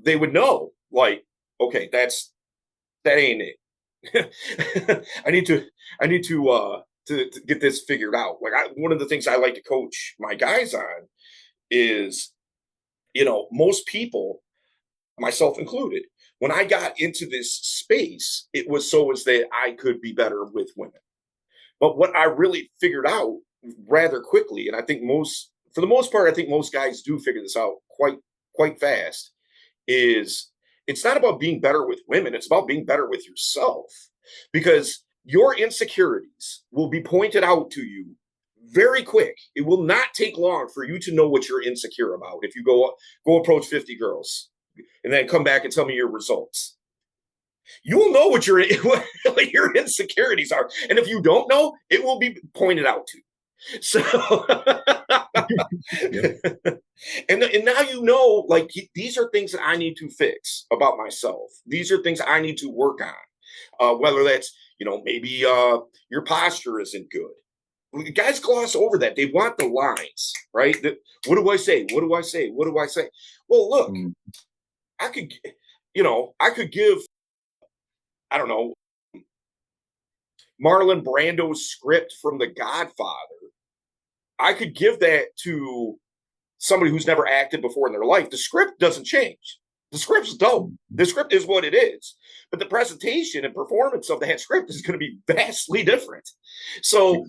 they would know, like, okay, that ain't it. I need to get this figured out. Like one of the things I like to coach my guys on is, most people, myself included, when I got into this space, it was so as that I could be better with women. But what I really figured out rather quickly, and I think for the most part, I think most guys do figure this out quite fast, is it's not about being better with women. It's about being better with yourself, because your insecurities will be pointed out to you very quick. It will not take long for you to know what you're insecure about. If you go approach 50 girls and then come back and tell me your results, you'll know what what your insecurities are. And if you don't know, it will be pointed out to you. So, and now like these are things that I need to fix about myself. These are things I need to work on. Whether that's maybe your posture isn't good. Guys gloss over that. They want the lines, right? What do I say? What do I say? What do I say? Well, look, I could give, I don't know, Marlon Brando's script from The Godfather. I could give that to somebody who's never acted before in their life. The script doesn't change. The script's dope. The script is what it is. But the presentation and performance of that script is going to be vastly different. So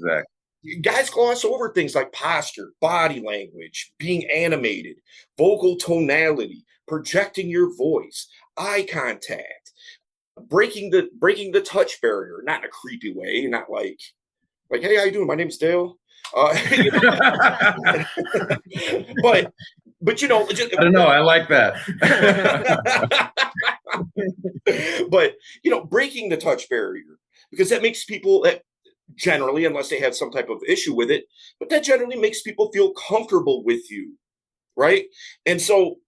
guys gloss over things like posture, body language, being animated, vocal tonality, projecting your voice, eye contact, breaking the touch barrier, not in a creepy way, not like, hey, how you doing? My name's Dale. But I don't know. I like that. But breaking the touch barrier, because that makes people that generally, unless they have some type of issue with it, but that generally makes people feel comfortable with you, right? And so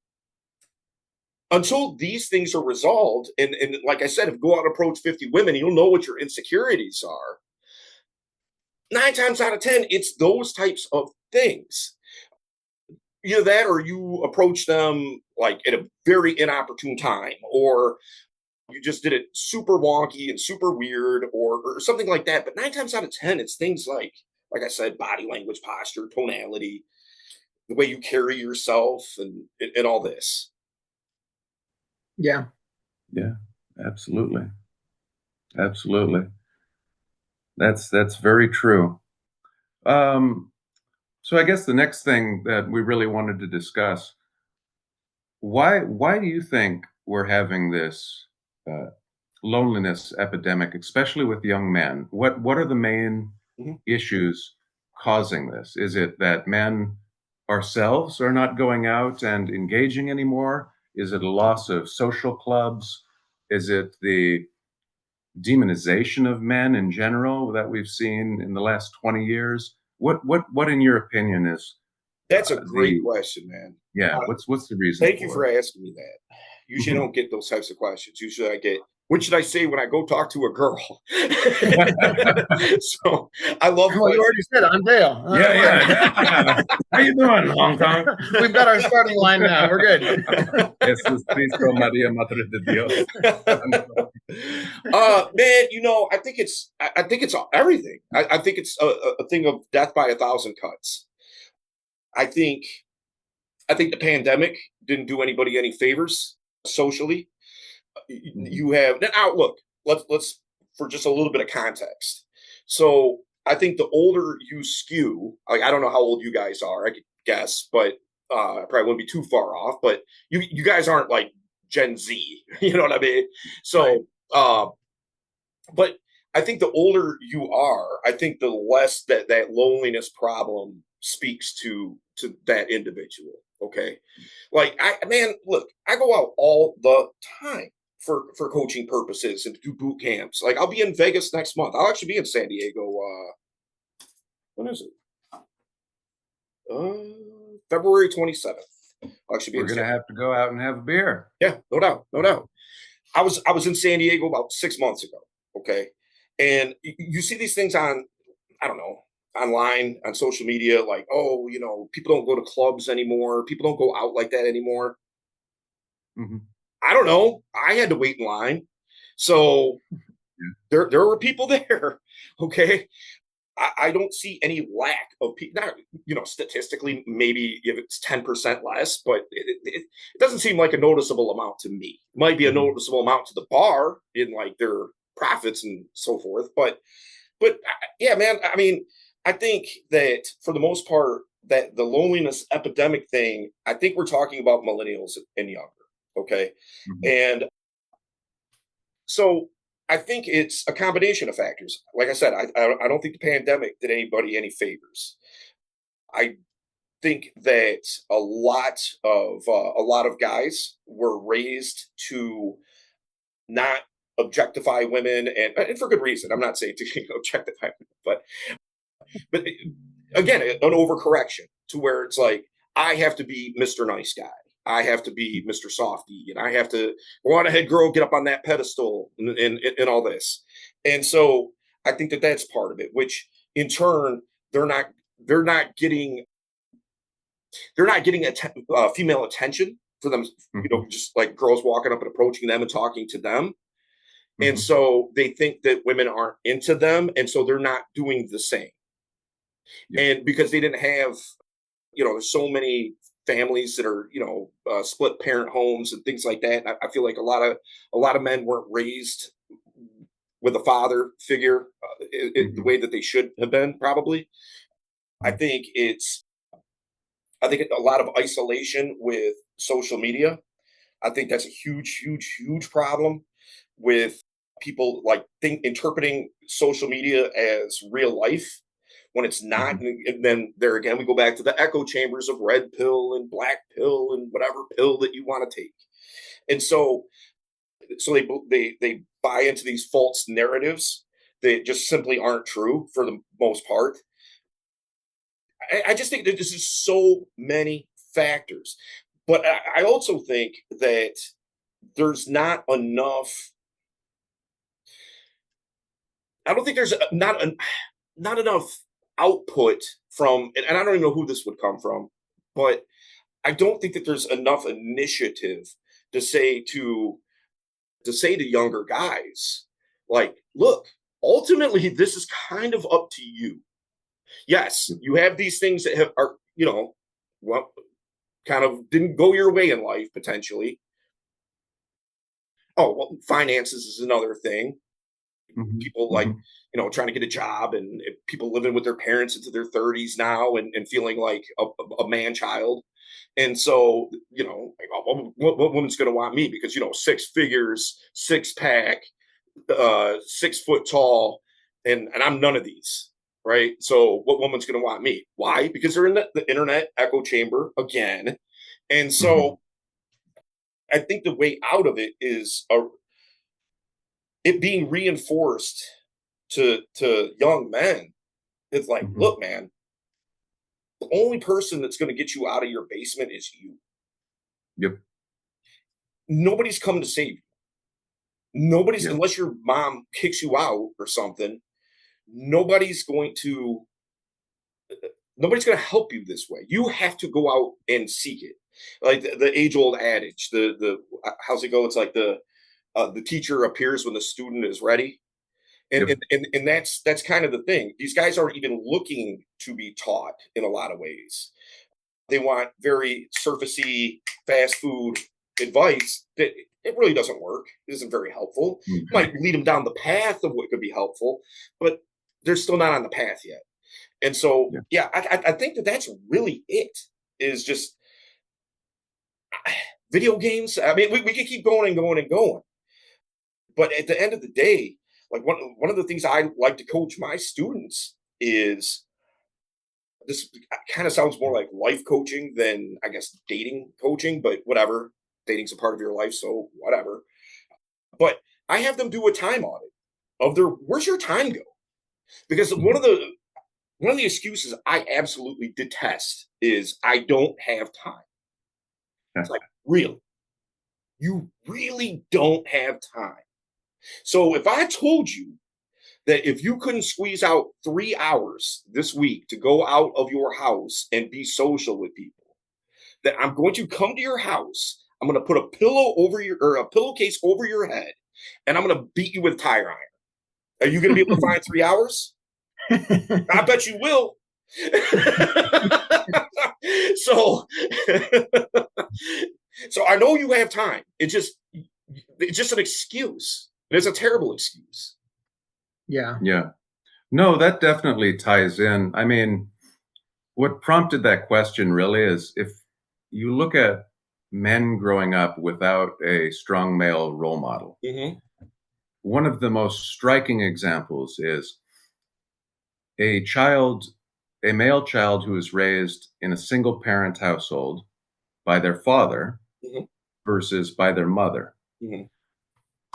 until these things are resolved, and like I said, if you go out and approach 50 women, you'll know what your insecurities are. 9 times out of 10, it's those types of things. Either that, or you approach them like at a very inopportune time, or you just did it super wonky and super weird, or something like that. But 9 times out of 10, it's things like I said, body language, posture, tonality, the way you carry yourself, and all this. Yeah. Yeah, absolutely. Absolutely. That's very true. So I guess the next thing that we really wanted to discuss, why do you think we're having this loneliness epidemic, especially with young men? What are the main issues causing this? Is it that men ourselves are not going out and engaging anymore? Is it a loss of social clubs? Is it the demonization of men in general that we've seen in the last 20 years? What in your opinion is That's a great question, man. Yeah, what's the reason? Thank you for asking me that. Usually I don't get those types of questions. Usually I get, what should I say when I go talk to a girl? So I love. Well, you already said I'm Dale. Yeah. How you doing, Hong Kong? We've got our starting line now. We're good. Jesus Cristo, Maria, Madre de Dios. Man, I think it's everything. I think it's a thing of death by 1,000 cuts. I think the pandemic didn't do anybody any favors socially. You have now look, let's for just a little bit of context. So I think the older you skew, like I don't know how old you guys are, I could guess, but I probably wouldn't be too far off. But you guys aren't like Gen Z, you know what I mean? So Right. but I think the older you are, I think the less that loneliness problem speaks to that individual. Okay, like look, I go out all the time for coaching purposes and to do boot camps. Like I'll be in Vegas next month. I'll actually be in San Diego. When is it? February 27th. I'll actually be. We're gonna have to go out and have a beer. Yeah, no doubt, no doubt. I was in San Diego about 6 months ago. Okay, and you see these things on, I don't know, online on social media, like, oh, people don't go to clubs anymore. People don't go out like that anymore. Mm-hmm. I don't know. I had to wait in line, so there were people there. Okay, I don't see any lack of people. Not, statistically, maybe if it's 10% less, but it doesn't seem like a noticeable amount to me. It might be a noticeable amount to the bar in like their profits and so forth. But yeah, man, I mean, I think that for the most part, that the loneliness epidemic thing, I think we're talking about millennials and younger. Okay. And so I think it's a combination of factors. Like I said, I don't think the pandemic did anybody any favors. I think that a lot of guys were raised to not objectify women, and for good reason. I'm not saying to objectify women, but again, an overcorrection to where it's like I have to be Mr. Nice Guy. I have to be Mr. Softy, and I have to go on ahead, girl, get up on that pedestal, and all this. And so I think that that's part of it, which in turn they're not getting female attention for them. Just like girls walking up and approaching them and talking to them. And so they think that women aren't into them, and so they're not doing the same. And because they didn't have, there's so many families that are, split parent homes and things like that. I feel like a lot of men weren't raised with a father figure the way that they should have been. Probably, I think a lot of isolation with social media. I think that's a huge, huge, huge problem with people like interpreting social media as real life when it's not. And then there again, we go back to the echo chambers of red pill and black pill and whatever pill that you want to take. And so they buy into these false narratives that just simply aren't true for the most part. I just think that this is so many factors, but I also think that there's not enough. I don't think there's not enough output from, and I don't even know who this would come from, but I don't think that there's enough initiative to say to younger guys, like, look, ultimately, this is kind of up to you. Yes, you have these things that are, kind of didn't go your way in life potentially. Oh, well, finances is another thing. People like, trying to get a job, and people living with their parents into their 30s now and feeling like a man child. And so, what woman's going to want me? Because, 6 figures, 6-pack, 6 foot tall, and I'm none of these. Right. So what woman's going to want me? Why? Because they're in the internet echo chamber again. And so I think the way out of it is it being reinforced to young men. It's like, look, man, the only person that's going to get you out of your basement is you. Yep. Nobody's come to save you. Nobody's, Yeah. unless your mom kicks you out or something, nobody's going to nobody's going to help you this way. You have to go out and seek it. Like the age old adage, how's it go? It's like the teacher appears when the student is ready. And, Yep. and that's kind of the thing. These guys aren't even looking to be taught in a lot of ways. They want very surfacey fast food advice that it really doesn't work. It isn't very helpful. It Mhm. might lead them down the path of what could be helpful, but they're still not on the path yet. And so, Yeah. yeah, I think that that's really it. Is just video games. I mean, we can keep going and going and going, but at the end of the day, like one of the things I like to coach my students is this kind of sounds more like life coaching than I guess dating coaching, but whatever. Dating's a part of your life, so whatever. But I have them do a time audit of their where's your time go? Because Mhm. one of the excuses I absolutely detest is I don't have time. Yeah. It's like, really? You really don't have time. So if I told you that if you couldn't squeeze out 3 hours this week to go out of your house and be social with people, that I'm going to come to your house, I'm going to put a pillow over your or a pillowcase over your head, and I'm going to beat you with a tire iron. Are you going to be able to find 3 hours? I bet you will. so so I know you have time. It's just an excuse. It's a terrible excuse. Yeah. Yeah. No, that definitely ties in. I mean, what prompted that question really is if you look at men growing up without a strong male role model, Mm-hmm. one of the most striking examples is a child, a male child who is raised in a single parent household by their father Mm-hmm. versus by their mother. Mm-hmm.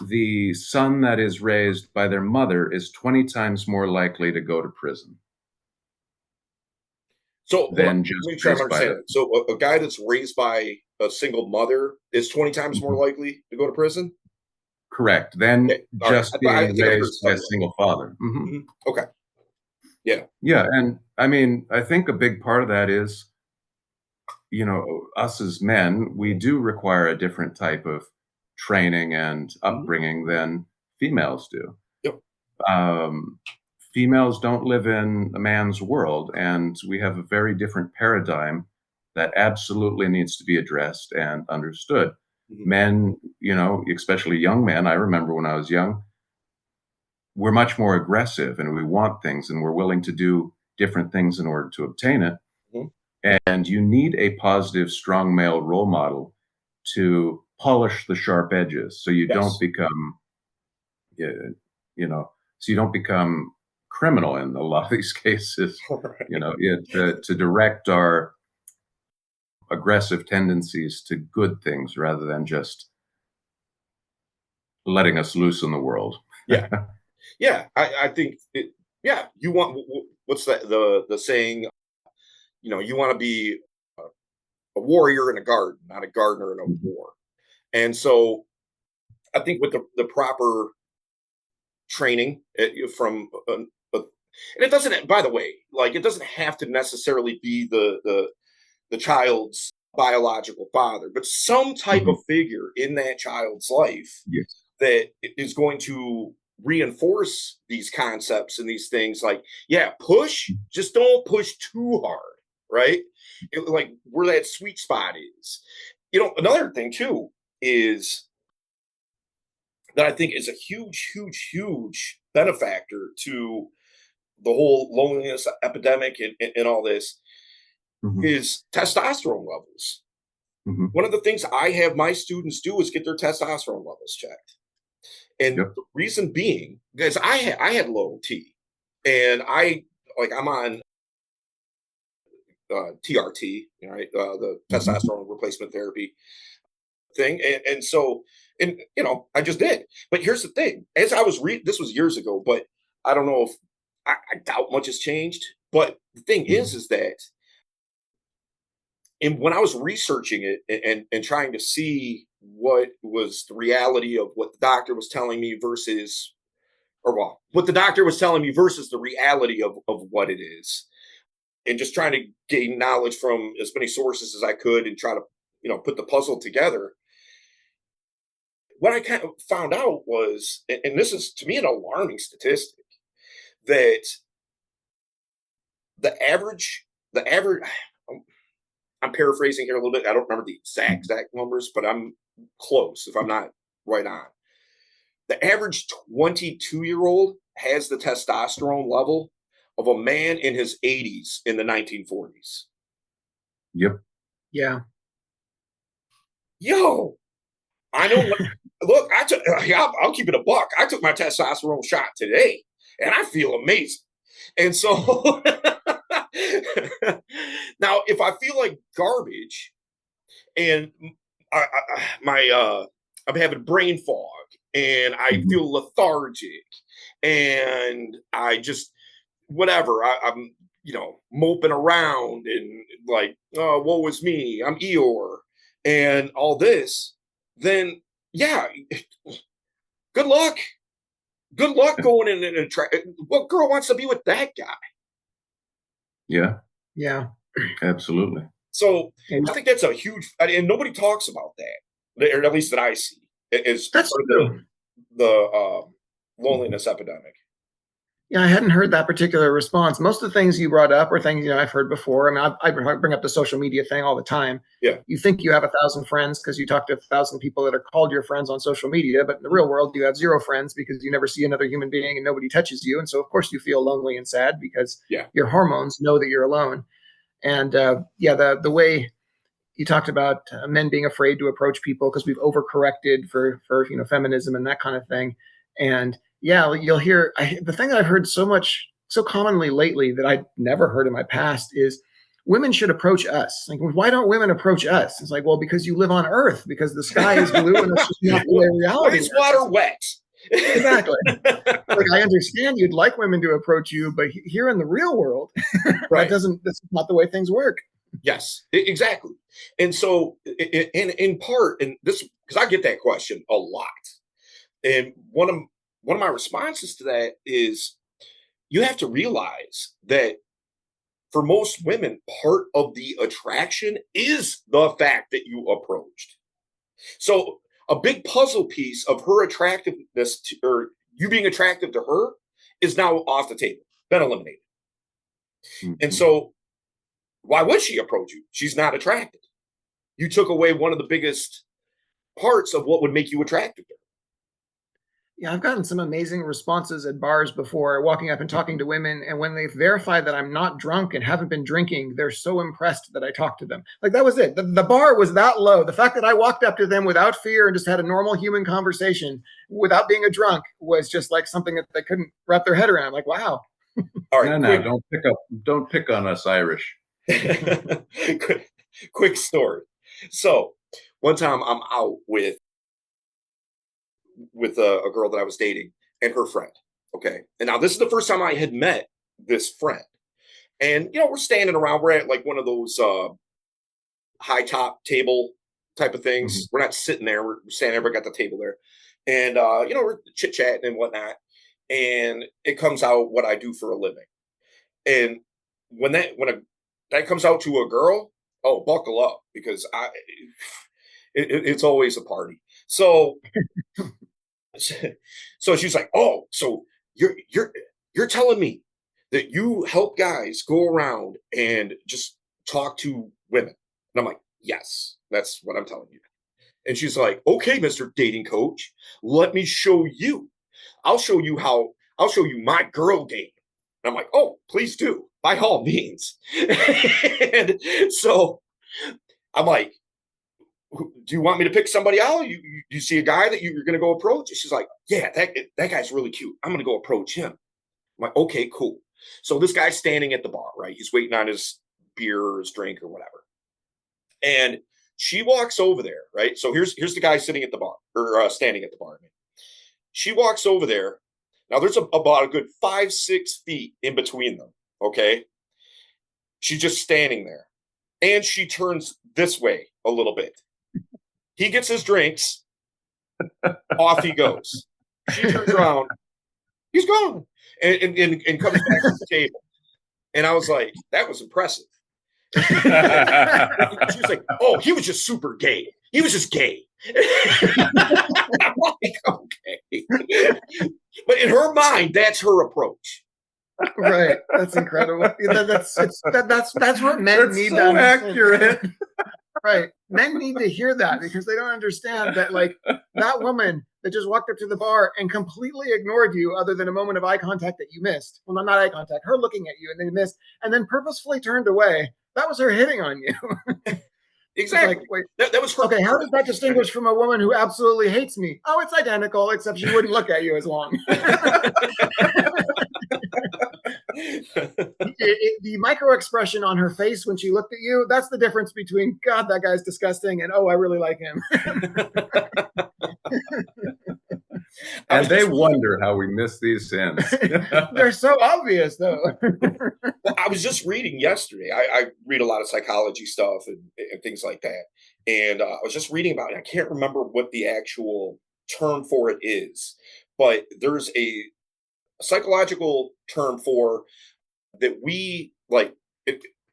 The son that is raised by their mother is 20 times more likely to go to prison So hold on, than just make sure I'm raised by their. understanding. So a guy that's raised by a single mother is 20 times more Mhm. likely to go to prison. Correct. Okay, Than all right. just I being think I heard raised by a something like single father. that. Okay, yeah. Yeah, and I mean, I think a big part of that is, us as men, we do require a different type of training and Mhm. upbringing than females do. Yep. Um, Females don't live in a man's world, and we have a very different paradigm that absolutely needs to be addressed and understood. Mhm. Men, especially young men, I remember when I was young, we're much more aggressive and we want things and we're willing to do different things in order to obtain it. Mhm. And you need a positive, strong male role model to polish the sharp edges so you don't Yes. become, uh, you know, so you don't become criminal in a lot of these cases, All right. to direct our aggressive tendencies to good things rather than just letting us loose in the world. Yeah. Yeah. I think it, yeah. You want what's the saying? You want to be a warrior in a garden, not a gardener in a Mhm. war. And so I think with the proper training from and it doesn't, by the way, like it doesn't have to necessarily be the child's biological father, but some type of Mhm. figure in that child's life Yes. that is going to reinforce these concepts and these things like, yeah, push, just don't push too hard, right? Like where that sweet spot is. Another thing too is that I think is a huge, huge, huge benefactor to the whole loneliness epidemic and all this Mhm. is testosterone levels. Mhm. One of the things I have my students do is get their testosterone levels checked. And Yep. the reason being, because I had low T, and I'm on TRT, right, the Mhm. testosterone replacement therapy thing, and so I just did. But here's the thing: as I was this was years ago, but I don't know if I doubt much has changed. But the thing Mhm. is that And when I was researching it and trying to see what was the reality of what the doctor was telling me versus, or well, what the doctor was telling me versus the reality of what it is, and just trying to gain knowledge from as many sources as I could and try to, put the puzzle together. What I kind of found out was, and this is to me an alarming statistic, that the average, I'm paraphrasing here a little bit. I don't remember the exact numbers, but I'm close if I'm not right on. The average 22-year-old has the testosterone level of a man in his 80s in the 1940s. Yep. Yeah. Yo, I know. Look, I'll keep it a buck. I took my testosterone shot today, and I feel amazing. And so now, if I feel like garbage and I'm having brain fog and I feel lethargic and I just whatever I'm moping around and like, oh, woe is me, I'm Eeyore and all this, then yeah, good luck. Good luck going in and what girl wants to be with that guy? Yeah. Yeah. Absolutely. So I think that's a huge, and nobody talks about that, or at least that I see, is That's true. the loneliness epidemic. Yeah, I hadn't heard that particular response. Most of the things you brought up are things I've heard before. I mean, I bring up the social media thing all the time. Yeah. You think you have 1,000 friends because you talk to 1,000 people that are called your friends on social media, but in the real world, you have 0 friends because you never see another human being and nobody touches you. And so, of course, you feel lonely and sad because your hormones know that you're alone. And the way you talked about men being afraid to approach people because we've overcorrected for feminism and that kind of thing. And yeah, you'll hear the thing that I've heard so commonly lately that I'd never heard in my past is women should approach us. Like, why don't women approach us? It's like, well, because you live on Earth, because the sky is blue and it's just not the way reality is. Water wet. Exactly. Like, I understand you'd like women to approach you, but here in the real world, right. that's not the way things work. Yes, exactly. And so in part, and this, because I get that question a lot. And one of my responses to that is you have to realize that for most women, part of the attraction is the fact that you approached. So a big puzzle piece of her attractiveness or you being attractive to her is now off the table, been eliminated. Mm-hmm. And so why would she approach you? She's not attracted. You took away one of the biggest parts of what would make you attractive to her. Yeah, I've gotten some amazing responses at bars before, walking up and talking to women. And when they've verified that I'm not drunk and haven't been drinking, they're so impressed that I talked to them. Like, that was it. The bar was that low. The fact that I walked up to them without fear and just had a normal human conversation without being a drunk was just like something that they couldn't wrap their head around. Like, wow. All right, no, don't pick on us Irish. Quick story. So one time I'm out with a girl that I was dating and her friend. Okay. And now this is the first time I had met this friend. And, we're standing around. We're at like one of those high top table type of things. Mm-hmm. We're not sitting there. We're standing there. We got the table there. And, we're chit chatting and whatnot. And it comes out what I do for a living. And when that comes out to a girl, oh, buckle up because it's always a party. So she's like, oh, so you're telling me that you help guys go around and just talk to women? And I'm like, yes, that's what I'm telling you. And she's like, okay, Mr. Dating Coach, let me show you. I'll show you my girl game. And I'm like, oh, please do, by all means. And so I'm like, do you want me to pick somebody out? You see a guy that you're going to go approach? And she's like, yeah, that guy's really cute. I'm going to go approach him. I'm like, okay, cool. So this guy's standing at the bar, right? He's waiting on his beer or his drink or whatever. And she walks over there, right? So here's the guy sitting at the bar or standing at the bar. She walks over there. Now there's about a good 5-6 feet in between them. Okay. She's just standing there. and she turns this way a little bit. He gets his drinks, off he goes. She turns around, he's gone, and comes back to the table. And I was like, that was impressive. She was like, oh, he was just super gay. He was just gay. I'm like, okay. But in her mind, that's her approach. Right. That's incredible. That's what men need so to understand. accurate. Right. Men need to hear that because they don't understand that, like, that woman that just walked up to the bar and completely ignored you other than a moment of eye contact that you missed. Well, not eye contact, her looking at you and then you missed, and then purposefully turned away. That was her hitting on you. Exactly. Like, wait, that was her. Okay, how does that distinguish from a woman who absolutely hates me? Oh, it's identical, except she wouldn't look at you as long. The micro expression on her face when she looked at you, that's the difference between, God, that guy's disgusting, and, oh, I really like him. And they wonder how we miss these sins. They're so obvious, though. Well, I was just reading yesterday. I read a lot of psychology stuff and things like that. And I was just reading about it. I can't remember what the actual term for it is, but there's a psychological term for that we, like,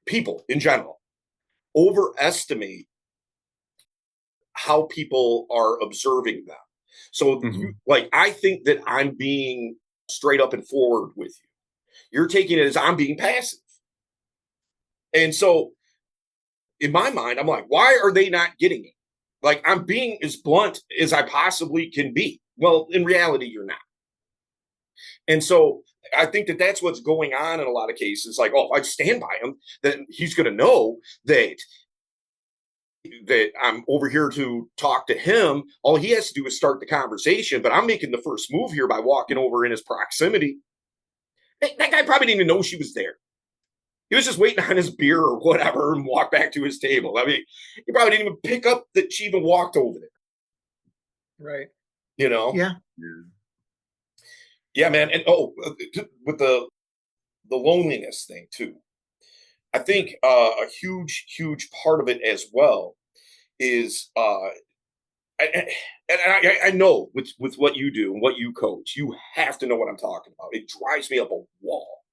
people in general, overestimate how people are observing them. So, like, I think that I'm being straight up and forward with you. You're taking it as I'm being passive. And so, in my mind, I'm like, why are they not getting it? Like, I'm being as blunt as I possibly can be. Well, in reality, you're not. And so, I think that that's what's going on in a lot of cases. Like, oh, if I stand by him, then he's going to know that I'm over here to talk to him. All he has to do is start the conversation, but I'm making the first move here by walking over in his proximity. That guy probably didn't even know she was there. He was just waiting on his beer or whatever and walked back to his table. I mean, he probably didn't even pick up that she even walked over there. Right. You know? Yeah. Yeah, man. And with the loneliness thing too. I think a huge part of it as well is, I know with what you do and what you coach, you have to know what I'm talking about. It drives me up a wall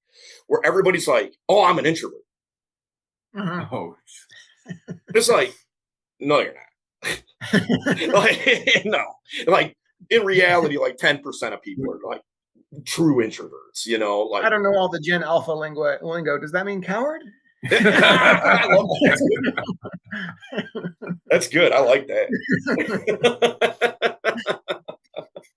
where everybody's like, "Oh, I'm an introvert." Oh, it's like, no, you're not. Like, no, like in reality, like 10% of people are like true introverts. You know, like, I don't know all the Gen Alpha lingo. Does that mean coward? I love that. That's good. I like that.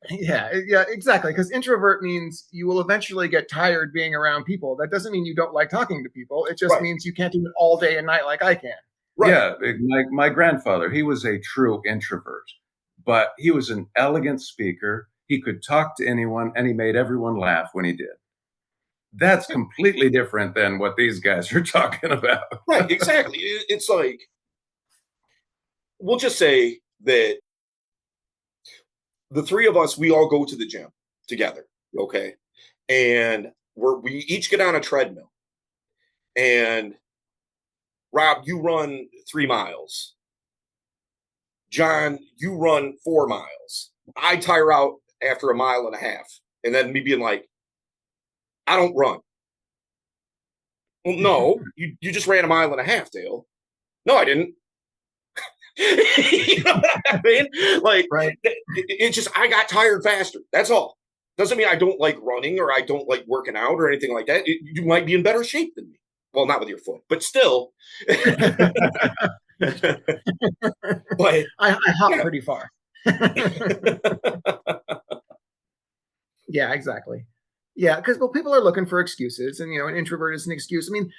Yeah, exactly. Because introvert means you will eventually get tired being around people. That doesn't mean you don't like talking to people. It just means you can't do it all day and night like I can. Right. Yeah, my grandfather, he was a true introvert, but he was an elegant speaker. He could talk to anyone, and he made everyone laugh when he did. That's completely different than what these guys are talking about. Right, exactly. It's like, we'll just say that the three of us, we all go to the gym together, okay? And we each get on a treadmill. And Rob, you run 3 miles. John, you run 4 miles. I tire out after 1.5 miles. And then me being like, I don't run. Well, no, you just ran 1.5 miles, Dale. No, I didn't. You know what I mean? Like, right. It's just, I got tired faster. That's all. Doesn't mean I don't like running or I don't like working out or anything like that. You might be in better shape than me. Well, not with your foot, but still. But I hop pretty far. Yeah, exactly. Yeah, because people are looking for excuses, and an introvert is an excuse. I mean,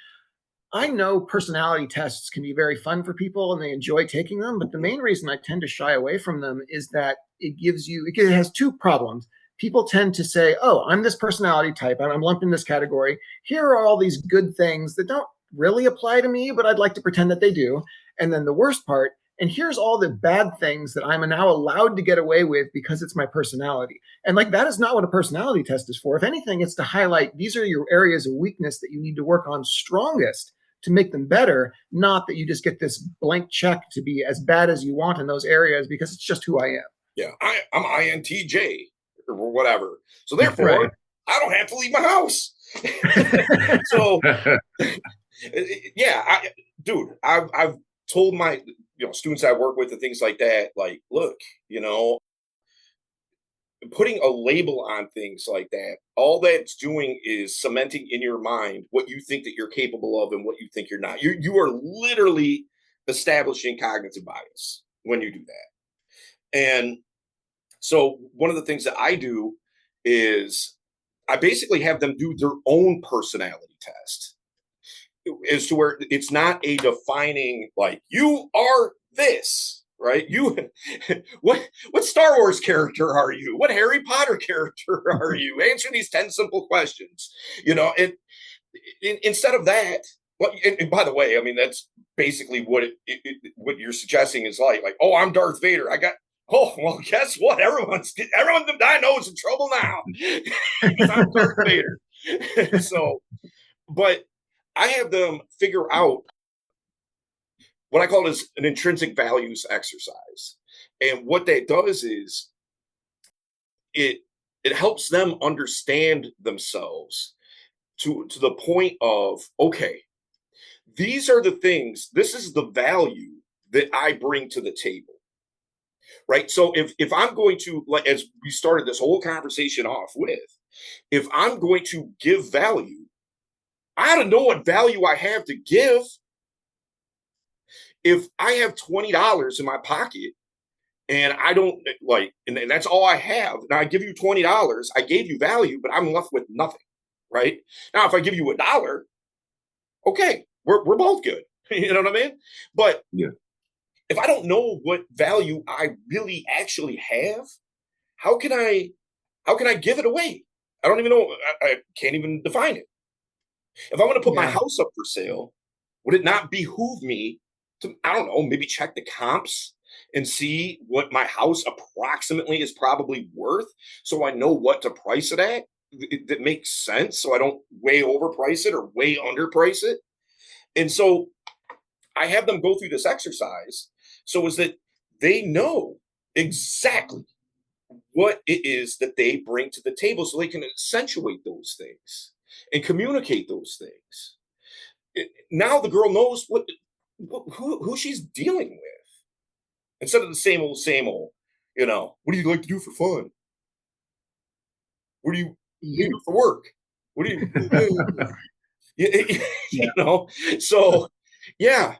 I know personality tests can be very fun for people and they enjoy taking them, but the main reason I tend to shy away from them is that it has 2 problems. People tend to say, oh, I'm this personality type, I'm lumped in this category. Here are all these good things that don't really apply to me, but I'd like to pretend that they do. And then the worst part, and here's all the bad things that I'm now allowed to get away with because it's my personality. And like, that is not what a personality test is for. If anything, it's to highlight these are your areas of weakness that you need to work on strongest to make them better, not that you just get this blank check to be as bad as you want in those areas because it's just who I am. Yeah, I'm INTJ or whatever. So therefore, Right. I don't have to leave my house. So yeah, dude, I've told my students I work with and things like that, like, look, putting a label on things like that, all that's doing is cementing in your mind what you think that you're capable of and what you think you're not. You are literally establishing cognitive bias when you do that. And so one of the things that I do is I basically have them do their own personality test as to where it's not a defining, like, you are this, right? You what Star Wars character are you? What Harry Potter character are you? Answer these 10 simple questions. Instead of that, well, and by the way, I mean, that's basically what you're suggesting is like, oh, I'm Darth Vader. Oh, well, guess what? Everyone that I know is in trouble now because I'm Darth Vader. So, but I have them figure out what I call is an intrinsic values exercise. And what that does is it helps them understand themselves to the point of, okay, these are the things, this is the value that I bring to the table. Right. So if I'm going to, like, as we started this whole conversation off with, if I'm going to give value, I ought to know what value I have to give. If I have $20 in my pocket and I don't and that's all I have, and I give you $20, I gave you value, but I'm left with nothing. Right. Now, if I give you $1, okay, we're both good. You know what I mean? But yeah. If I don't know what value I really actually have, how can I give it away? I don't even know. I can't even define it. If I want to put my house up for sale, would it not behoove me to, I don't know, maybe check the comps and see what my house approximately is probably worth, so I know what to price it at that makes sense, so I don't way overprice it or way underprice it. And so I have them go through this exercise so is that they know exactly what it is that they bring to the table so they can accentuate those things and communicate those things. Now the girl knows who she's dealing with instead of the same old, what do you like to do for fun? What do you do for work? What do you, so yeah.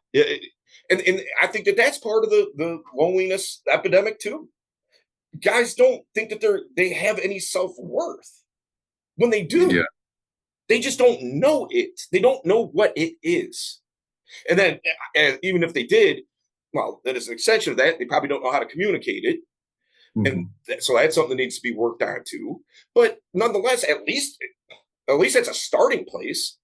And I think that's part of the loneliness epidemic too. Guys don't think that they have any self-worth. When they do, they just don't know it. They don't know what it is. And then even if they did, well, that is an extension of that. They probably don't know how to communicate it. And so that's something that needs to be worked on too. But nonetheless, at least that's a starting place.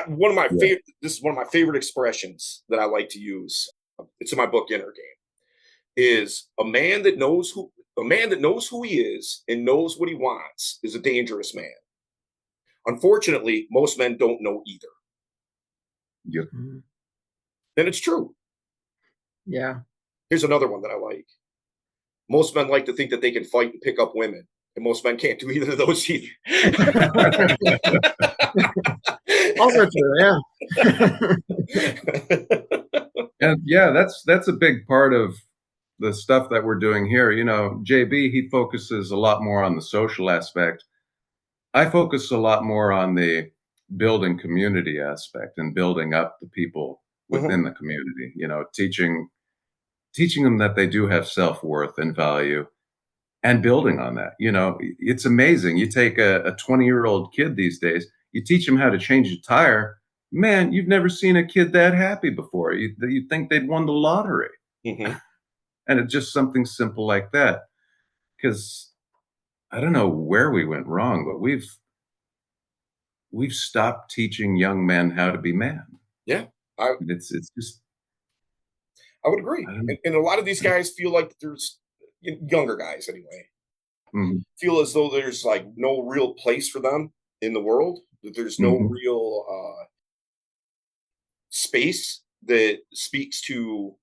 One of my favorite. This is one of my favorite expressions that I like to use. It's in my book, Inner Game. Is a man that knows who he is and knows what he wants is a dangerous man. Unfortunately, most men don't know either. Yep. And it's true. Yeah. Here's another one that I like. Most men like to think that they can fight and pick up women, and most men can't do either of those either. Also true, yeah. And yeah, that's a big part of the stuff that we're doing here. JB, he focuses a lot more on the social aspect. I focus a lot more on the building community aspect and building up the people within the community, teaching them that they do have self-worth and value and building on that. It's amazing. You take a 20-year-old kid these days, you teach them how to change a tire. Man, you've never seen a kid that happy before. You'd think they'd won the lottery. And it's just something simple like that. Because I don't know where we went wrong, but we've stopped teaching young men how to be men. Yeah. It's just. I would agree. And a lot of these guys feel like there's younger guys anyway. Feel as though there's like no real place for them in the world. That there's no real space that speaks to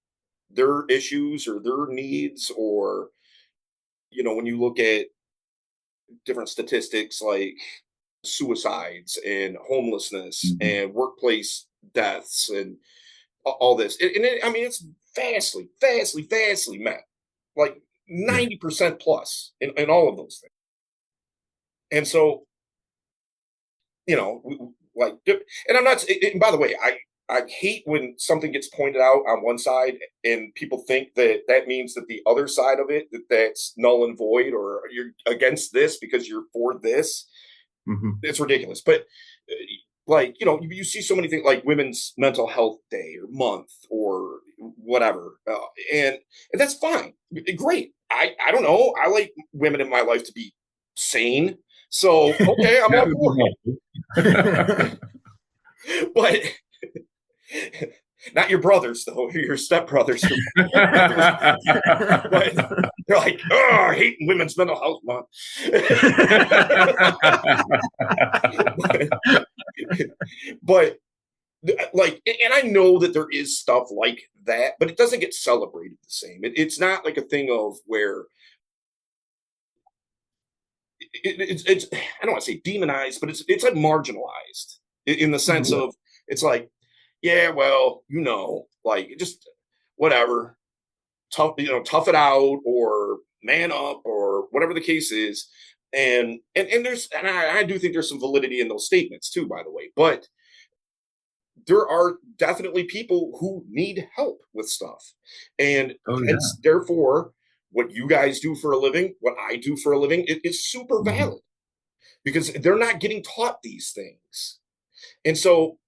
their issues or their needs, or when you look at different statistics like suicides and homelessness Mhm. and workplace deaths and all this. I mean, it's vastly met, like Yeah. 90% plus in all of those things. And so, like, and I'm not, and by the way, I hate when something gets pointed out on one side and people think that that means that the other side of it, that's null and void, or you're against this because you're for this. Mhm. It's ridiculous. But like, you see so many things like Women's Mental Health Day or month or whatever, and that's fine, great. I don't know, I like women in my life to be sane, so okay, I'm That all would for be helpful. it. But not your brothers though, your stepbrothers. But they're like, oh, I hate Women's Mental Health Month. But like, and I know that there is stuff like that, but it doesn't get celebrated the same. It's not like a thing of where it's I don't want to say demonized, but it's like marginalized in the sense Mhm. of, it's like, yeah, well, like, just whatever, tough it out, or man up, or whatever the case is. And I do think there's some validity in those statements too, by the way. But there are definitely people who need help with stuff. And Oh, yeah. hence, therefore, what you guys do for a living, what I do for a living, it is super Mhm. valid, because they're not getting taught these things. And so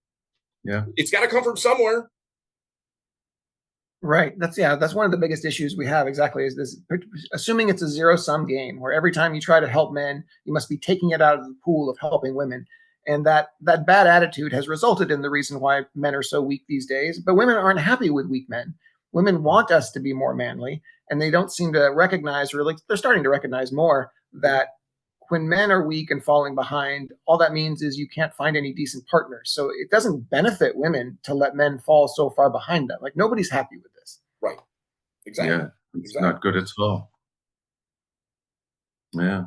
Yeah. it's got to come from somewhere. Right. That's one of the biggest issues we have, exactly, is this assuming it's a zero-sum game where every time you try to help men, you must be taking it out of the pool of helping women. And that bad attitude has resulted in the reason why men are so weak these days. But women aren't happy with weak men. Women want us to be more manly, and they don't seem to recognize, or like they're starting to recognize more, that when men are weak and falling behind, all that means is you can't find any decent partners. So it doesn't benefit women to let men fall so far behind them. Like, nobody's happy with this. Right. Exactly. Yeah. It's Exactly. not good at all. Yeah.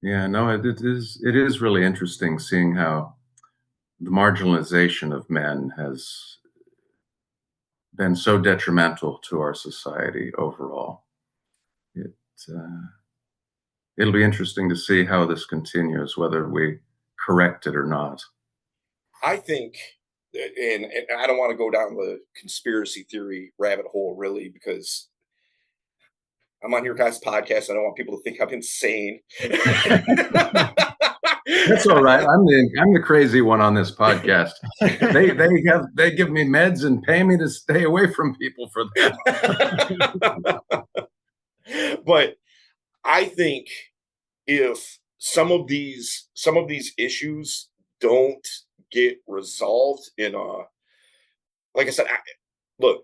Yeah. No, it is really interesting seeing how the marginalization of men has been so detrimental to our society overall. It, uh, it'll be interesting to see how this continues, whether we correct it or not. I think, and I don't want to go down the conspiracy theory rabbit hole really, because I'm on your guys' podcast. I don't want people to think I'm insane. That's all right. I'm the crazy one on this podcast. They give me meds and pay me to stay away from people for that. But I think if some of these issues don't get resolved in a, like I said, look,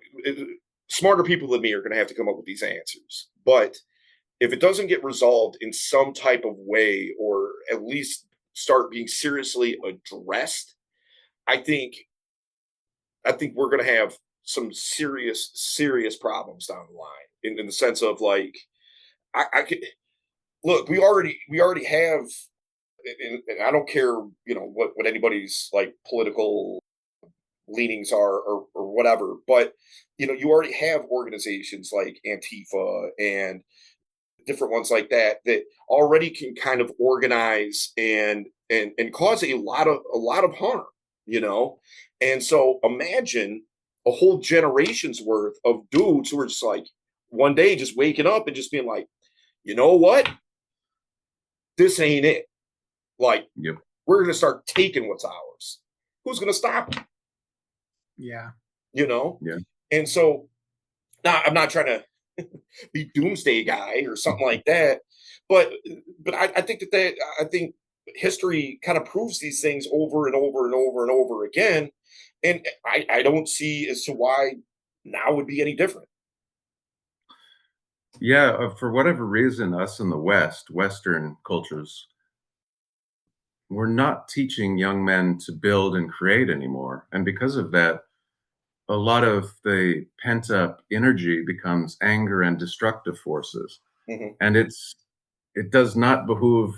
smarter people than me are going to have to come up with these answers. But if it doesn't get resolved in some type of way, or at least start being seriously addressed, I think we're going to have some serious problems down the line, in the sense of like, I could look. We already have, and I don't care, what anybody's like political leanings are, or whatever, but you already have organizations like Antifa and different ones like that, that already can kind of organize and cause a lot of harm, you know. And so imagine a whole generation's worth of dudes who are just like, one day just waking up and just being like, you know what, this ain't it. Like, Yep. we're going to start taking what's ours. Who's going to stop them? Yeah. You know. Yeah. And so now, I'm not trying to be doomsday guy or something like that, but I think I think history kind of proves these things over and over and over and over again, and I don't see as to why now would be any different. Yeah. For whatever reason, us in the West, Western cultures, we're not teaching young men to build and create anymore. And because of that, a lot of the pent up energy becomes anger and destructive forces. Hmm. And it does not behoove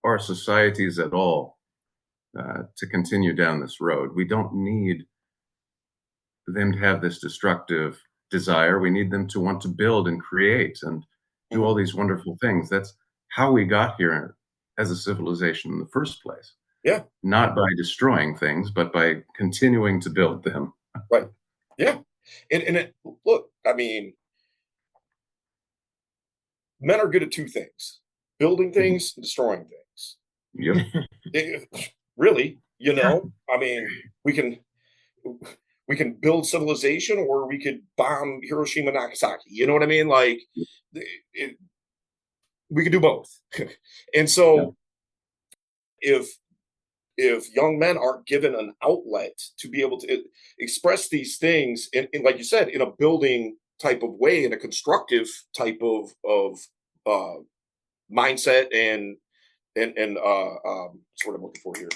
our societies at all to continue down this road. We don't need them to have this destructive desire. We need them to want to build and create and do Hmm. all these wonderful things. That's how we got here as a civilization in the first place. Yeah. Not by destroying things, but by continuing to build them. Right. Yeah. Look, I mean, men are good at two things: building Mhm. things and destroying things. Yep. Really, I mean, we can we can build civilization, or we could bomb Hiroshima, Nagasaki. You know what I mean? Like, it, we could do both. And Yeah. so, if young men aren't given an outlet to be able to express these things, like you said, in a building type of way, in a constructive type of uh, mindset, and that's what I'm looking for here.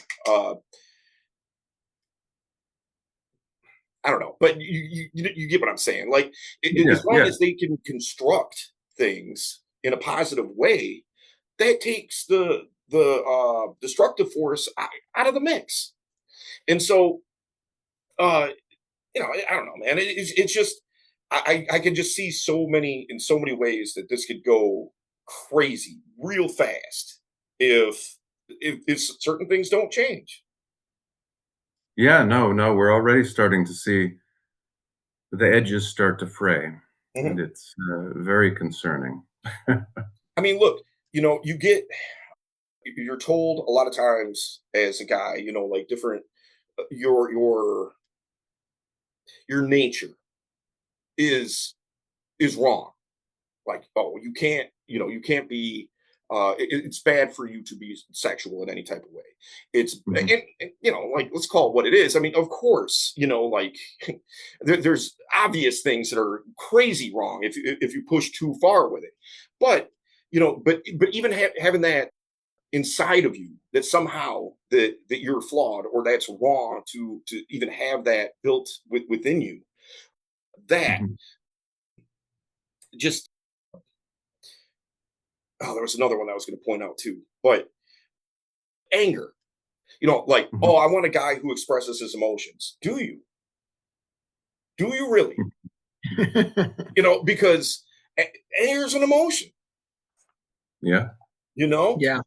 I don't know, but you get what I'm saying. Like, Yeah. as long Yeah. as they can construct things in a positive way, that takes the destructive force out of the mix. And so, uh, I don't know, man. It's just I can just see in so many ways that this could go crazy real fast if certain things don't change. Yeah. No, no, we're already starting to see the edges start to fray, and Mhm. it's very concerning. I mean, look, you're told a lot of times as a guy, like different your nature is wrong. Like, oh, you can't be it's bad for you to be sexual in any type of way. It's Mhm. and, like, let's call it what it is. I mean, of course, like, there's obvious things that are crazy wrong if you push too far with it. But but even having that inside of you, that somehow that you're flawed, or that's wrong to even have that built within you, that Mhm. just there was another one I was going to point out too. But anger, like, Mhm. oh, I want a guy who expresses his emotions. Do you really? Because anger is an emotion, Yeah. you know Yeah.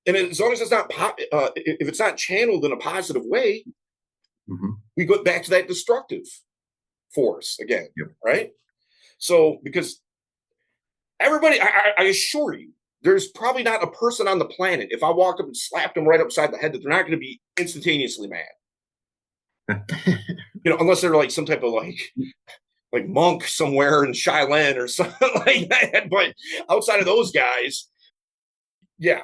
and as long as it's not if it's not channeled in a positive way, Mhm. we go back to that destructive force again, Yep. right? So, because everybody, I assure you, there's probably not a person on the planet, if I walked up and slapped them right upside the head, that they're not going to be instantaneously mad. Unless they're like some type of like monk somewhere in Shilan or something like that. But outside of those guys, yeah,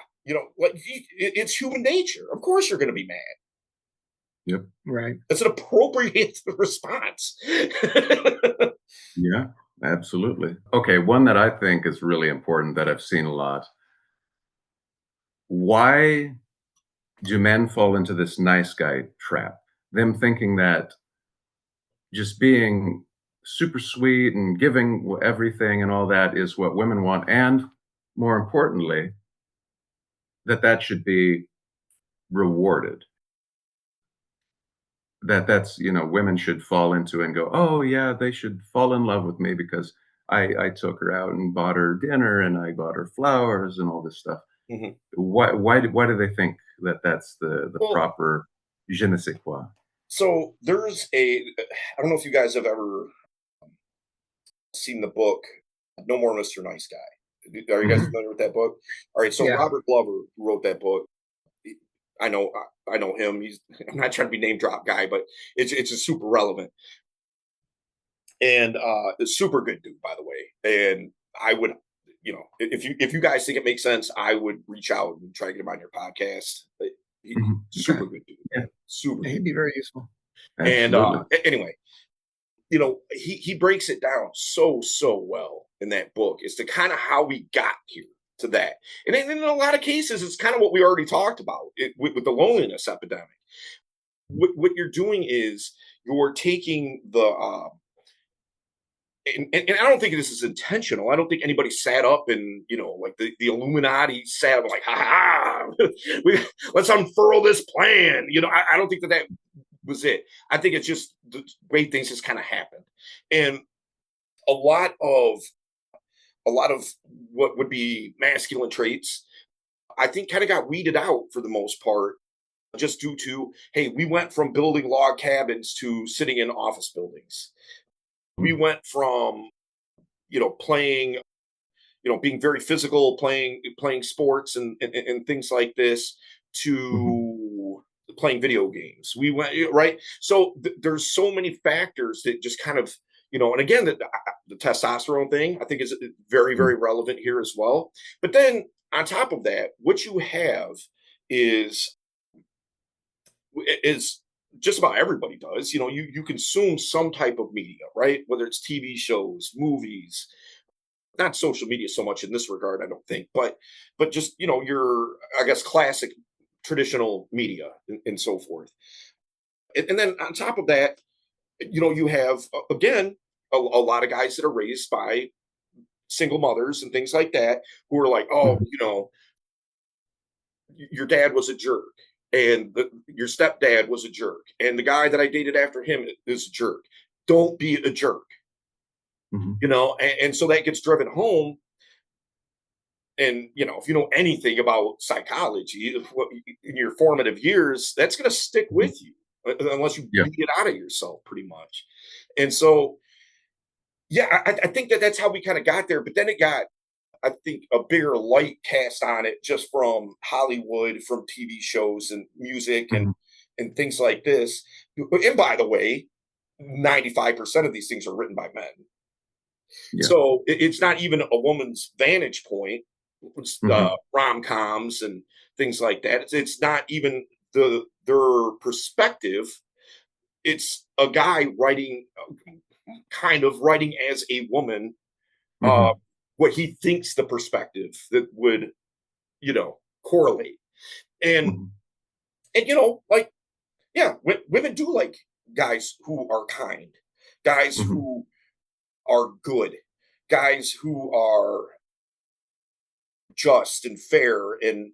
like, it's human nature. Of course, you're going to be mad. Yep. Right. That's an appropriate response. Yeah, absolutely. Okay, one that I think is really important that I've seen a lot. Why do men fall into this nice guy trap? Them thinking that just being super sweet and giving everything and all that is what women want. And more importantly, that should be rewarded. That's women should fall into and go, oh yeah, they should fall in love with me because I took her out and bought her dinner and I bought her flowers and all this stuff. Mhm. Why do they think that that's the Well, proper je ne sais quoi? so I don't know if you guys have ever seen the book No More Mr. Nice Guy. Are you guys Mhm. familiar with that book? All right, so Yeah. Robert Glover, who wrote that book, I know I know him. I'm not trying to be name drop guy, but it's a super relevant, and a super good dude, by the way. And I would, if you guys think it makes sense, I would reach out and try to get him on your podcast. Mhm. Okay. Super good dude, Yeah, man. Super Yeah, good he'd be dude. very useful. And absolutely. anyway, he breaks it down so well in that book as to kind of how we got here to that. And in a lot of cases, it's kind of what we already talked about with the loneliness epidemic. What you're doing is you're taking and I don't think this is intentional. I don't think anybody sat up and, like the Illuminati sat up like, ha ha, let's unfurl this plan. I don't think that was it. I think it's just the way things just kind of happened. And a lot of what would be masculine traits, I think kind of got weeded out for the most part, just due to, hey, we went from building log cabins to sitting in office buildings. We went from, playing, being very physical, playing sports and things like this to playing video games. We went, right. So there's so many factors that just kind of, and again, the testosterone thing, I think is very, very relevant here as well. But then on top of that, what you have is just about everybody does. You consume some type of media, right? Whether it's TV shows, movies, not social media so much in this regard, I don't think, but just your, I guess, classic traditional media and so forth. And then on top of that, you have again a lot of guys that are raised by single mothers and things like that who are like, oh, your dad was a jerk, and your stepdad was a jerk, and the guy that I dated after him is a jerk. Don't be a jerk. And so that gets driven home. And if you know anything about psychology in your formative years, that's going to stick with you unless you beat it out of yourself, pretty much. And so, yeah, I think that's how we kind of got there. But then it got, I think, a bigger light cast on it just from Hollywood, from TV shows and music and things like this. And by the way, 95% of these things are written by men. Yeah. So it's not even a woman's vantage point. Rom-coms and things like that. It's not even their perspective. It's a guy writing as a woman, what he thinks the perspective that would, correlate. And like, yeah, women do like guys who are kind, guys who are good, guys who are just and fair and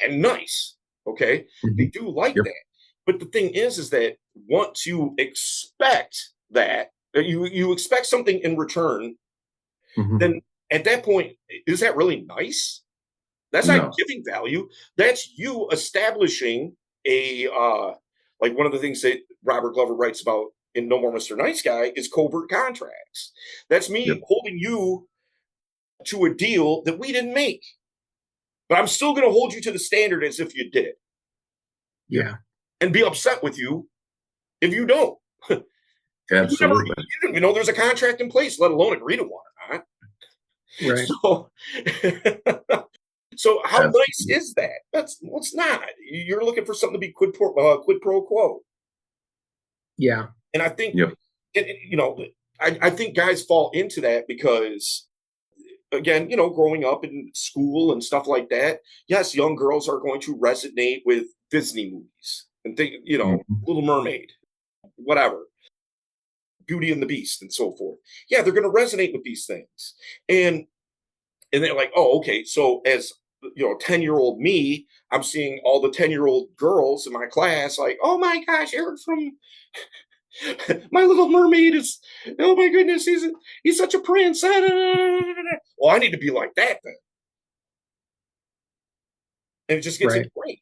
nice. Okay. They do like that. But the thing is that once you expect that you expect something in return, then at that point, is that really nice? That's not giving value. That's you establishing a like one of the things that Robert Glover writes about in No More Mr. Nice Guy is covert contracts. That's me holding you to a deal that we didn't make, but I'm still going to hold you to the standard as if you did. Yeah. And be upset with you if you don't. Absolutely. You didn't even know there's a contract in place, let alone agree to one or not. Right. So how nice is that? It's not. You're looking for something to be quid pro quo. Yeah. And I think, I think guys fall into that because, again, growing up in school and stuff like that, yes, young girls are going to resonate with Disney movies and think, Little Mermaid, whatever, Beauty and the Beast and so forth. Yeah, they're going to resonate with these things. And they're like, oh, okay. So as, 10-year-old me, I'm seeing all the 10-year-old girls in my class like, oh my gosh, Eric from My Little Mermaid is, oh my goodness, he's such a prince. Well, I need to be like that then. And it just gets ingrained.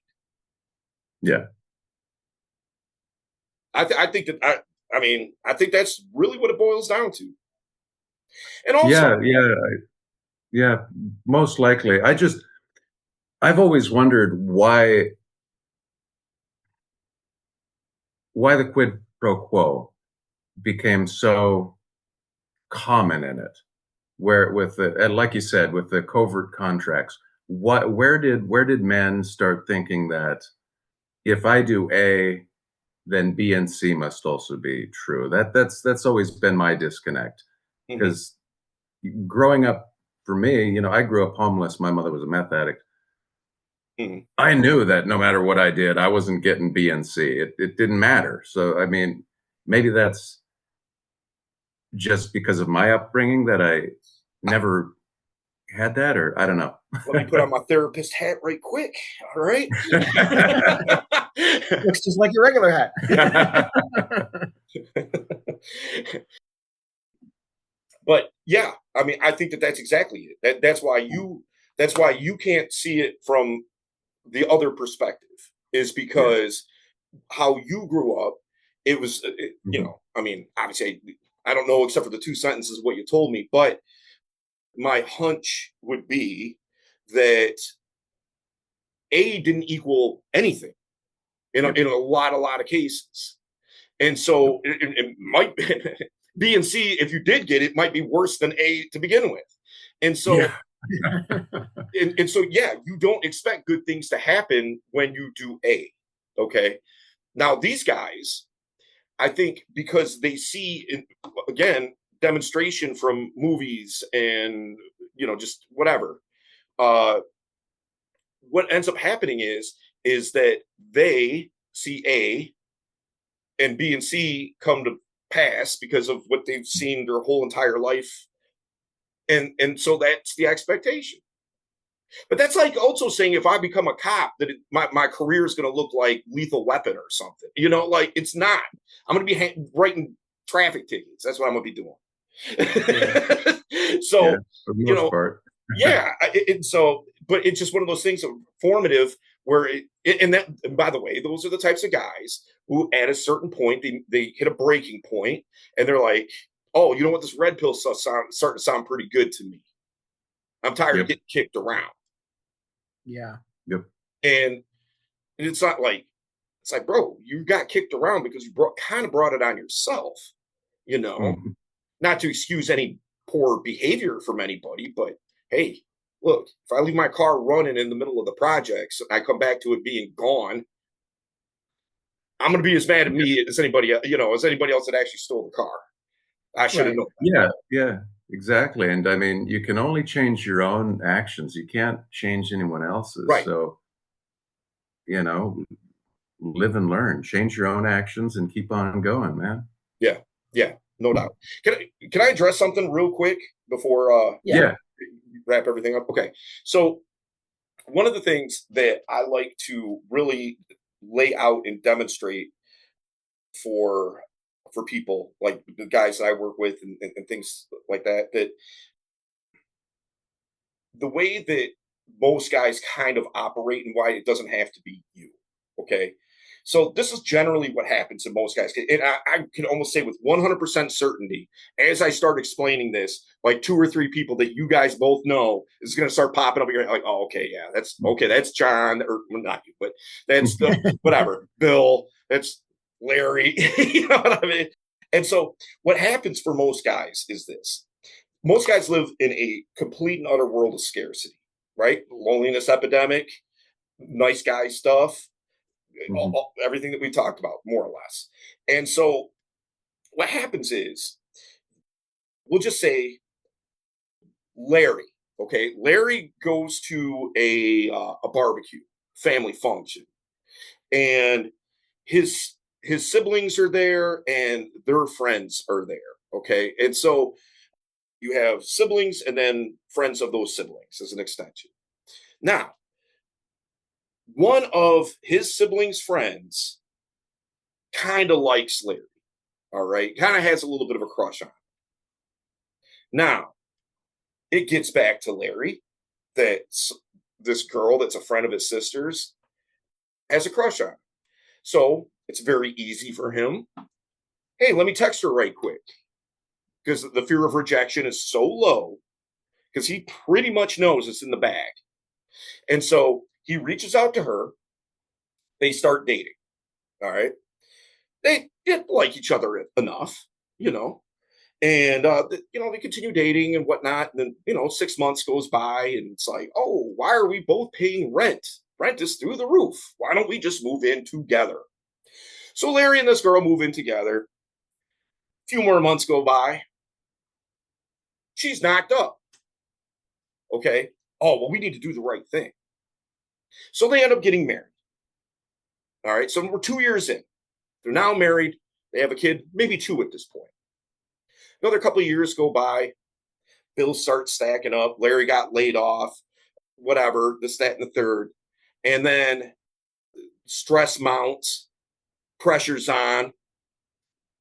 Yeah. I think that I think that's really what it boils down to. And also, yeah, most likely. I've always wondered why the quid pro quo became so common in it, where and like you said, with the covert contracts, where did men start thinking that if I do A, then B and C must also be true? That's always been my disconnect, because growing up for me, I grew up homeless. My mother was a meth addict. Mhm. I knew that no matter what I did, I wasn't getting B and C. It didn't matter. So, I mean, maybe that's just because of my upbringing that I never had that, or I don't know. Let me put on my therapist hat right quick. All right. Looks just like your regular hat. But yeah, I mean, I think that that's exactly it. That's why you can't see it from the other perspective, is Yeah. because how you grew up, it was, Mhm. I mean, obviously, I don't know except for the two sentences of what you told me, but my hunch would be that A didn't equal anything Yep. in a lot of cases. And Yep. so it might B and C, if you did get it, might be worse than A to begin with. And Yeah. so, and so, yeah, you don't expect good things to happen when you do A. Okay. Now, these guys, I think because they see, again, demonstration from movies and, just whatever, uh, what ends up happening is that they see A and B and C come to pass because of what they've seen their whole entire life, and so that's the expectation. But that's like also saying if I become a cop that my career is going to look like Lethal Weapon or something. Like it's not. I'm going to be writing traffic tickets. That's what I'm going to be doing. Yeah. Yeah, So, for the you most know, part. yeah. But it's just one of those things of formative where and by the way, those are the types of guys who at a certain point, they hit a breaking point and they're like, oh, you know what? This red pill stuff starting to sound pretty good to me. I'm tired of Yep. getting kicked around. Yeah. Yep. And it's not like, it's like, bro, you got kicked around because you kind of brought it on yourself, you know, Mhm. not to excuse any poor behavior from anybody, but hey, look, if I leave my car running in the middle of the projects, I come back to it being gone, I'm going to be as mad at me as anybody, as anybody else that actually stole the car. I should have Right. known that. Yeah, yeah, exactly. And I mean, you can only change your own actions. You can't change anyone else's. Right. So, you know, live and learn. Change your own actions and keep on going, man. Yeah. Yeah. No doubt. Can I address something real quick before Yeah. Yeah. wrap everything up? Okay. So one of the things that I like to really lay out and demonstrate for people like the guys that I work with and things like that, that the way that most guys kind of operate and why it doesn't have to be you. Okay. So this is generally what happens to most guys. And I can almost say with 100% certainty, as I start explaining this, like two or three people that you guys both know is going to start popping up. You're like, oh, okay, yeah, that's okay. That's John, or well, not you, but that's the whatever, Bill, that's Larry. You know what I mean? And so what happens for most guys is this: most guys live in a complete and utter world of scarcity, right? Loneliness epidemic, nice guy stuff, Mhm. everything that we talked about, more or less. And so what happens is, we'll just say Larry. Okay, Larry goes to a barbecue, family function, and his his siblings are there and their friends are there. Okay, and so you have siblings and then friends of those siblings as an extension. Now, one of his siblings' friends kind of likes Larry. All right, kind of has a little bit of a crush on him. Now, it gets back to Larry that this girl that's a friend of his sister's has a crush on him. So it's very easy for him. Hey, let me text her right quick, because the fear of rejection is so low because he pretty much knows it's in the bag. And so he reaches out to her. They start dating. All right. They get like each other enough, you know, and they continue dating and whatnot. And then 6 months goes by, and it's like, oh, why are we both paying rent? Rent is through the roof. Why don't we just move in together? So Larry and this girl move in together. A few more months go by. She's knocked up. Okay. Oh, well, we need to do the right thing. So they end up getting married. All right. So we're 2 years in. They're now married. They have a kid, maybe two at this point. Another couple of years go by. Bills start stacking up. Larry got laid off, whatever, this, that, and the third. And then stress mounts, pressure's on,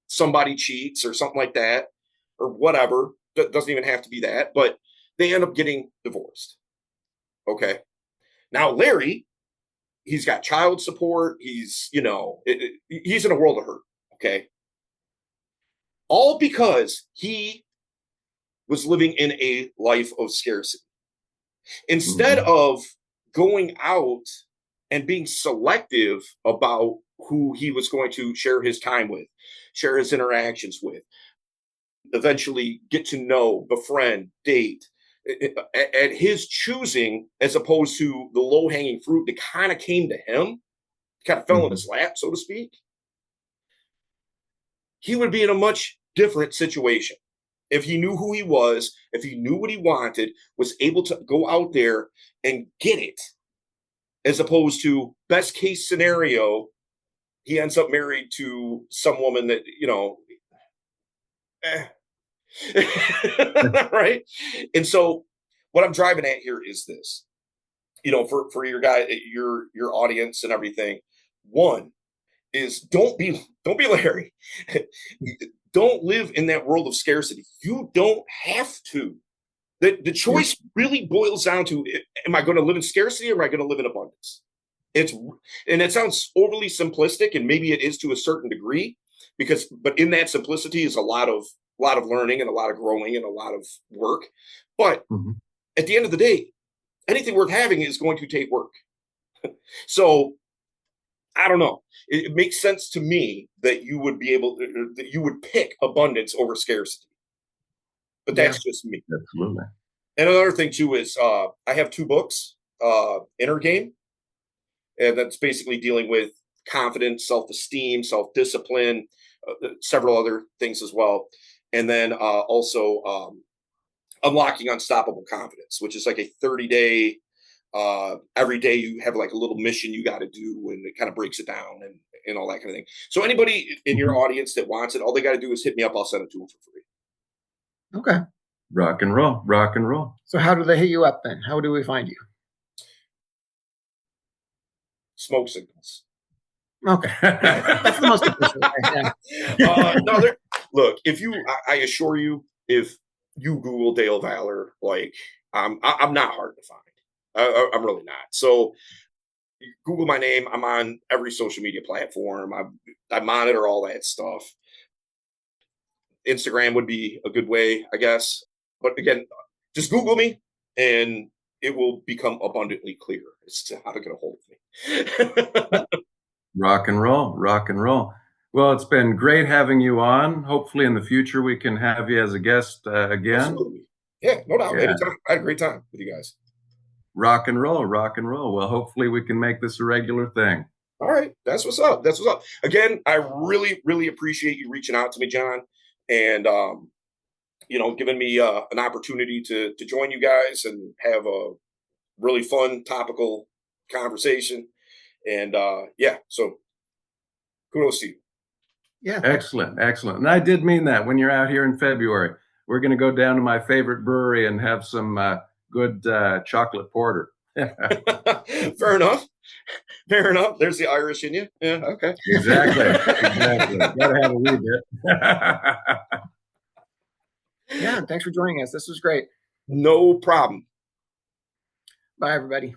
somebody cheats or something like that, or whatever. Doesn't even have to be that, but they end up getting divorced. Okay. Now, Larry, he's got child support. He's, he's in a world of hurt. Okay. All because he was living in a life of scarcity. Instead of going out and being selective about who he was going to share his time with, share his interactions with, eventually get to know, befriend, date, at his choosing, as opposed to the low hanging fruit that kind of came to him, kind of fell in his lap, so to speak, he would be in a much different situation. If he knew who he was, if he knew what he wanted, was able to go out there and get it, as opposed to best case scenario, he ends up married to some woman that, right? And so what I'm driving at here is this, for your guy, your audience and everything. One is don't be Larry. Don't live in that world of scarcity. You don't have to. The choice really boils down to, am I going to live in scarcity or am I going to live in abundance? And it sounds overly simplistic, and maybe it is to a certain degree, but in that simplicity is a lot of learning and a lot of growing and a lot of work. But at the end of the day, anything worth having is going to take work. So I don't know. It makes sense to me that you would pick abundance over scarcity. But that's just me. Absolutely. And another thing too is I have 2 books, Inner Game, and that's basically dealing with confidence, self-esteem, self-discipline, several other things as well. And then also Unlocking Unstoppable Confidence, which is like a 30-day, every day you have like a little mission you got to do, and it kind of breaks it down and all that kind of thing. So anybody in your audience that wants it, all they got to do is hit me up. I'll send it to them for free. Okay. Rock and roll. Rock and roll. So how do they hit you up then? How do we find you? Smoke signals. Okay. That's the most official way. No, look, I assure you, if you Google Dale Valor, like I'm not hard to find. I'm really not. So Google my name. I'm on every social media platform. I monitor all that stuff. Instagram would be a good way, I guess. But again, just Google me and it will become abundantly clear as to how to get a hold of me. Rock and roll. Rock and roll. Well, it's been great having you on. Hopefully in the future we can have you as a guest again. Absolutely. Yeah, no doubt. Yeah. Anytime. I had a great time with you guys. Rock and roll. Rock and roll. Well, hopefully we can make this a regular thing. All right. That's what's up. That's what's up. Again, I really, really appreciate you reaching out to me, John, and giving me an opportunity to join you guys and have a really fun topical conversation. And so kudos to you. Yeah. Excellent. Excellent. And I did mean that. When you're out here in February, we're going to go down to my favorite brewery and have some good chocolate porter. Fair enough. Fair enough. There's the Irish in you. Yeah. Okay. Exactly. Gotta have a wee bit. Yeah. Thanks for joining us. This was great. No problem. Bye, everybody.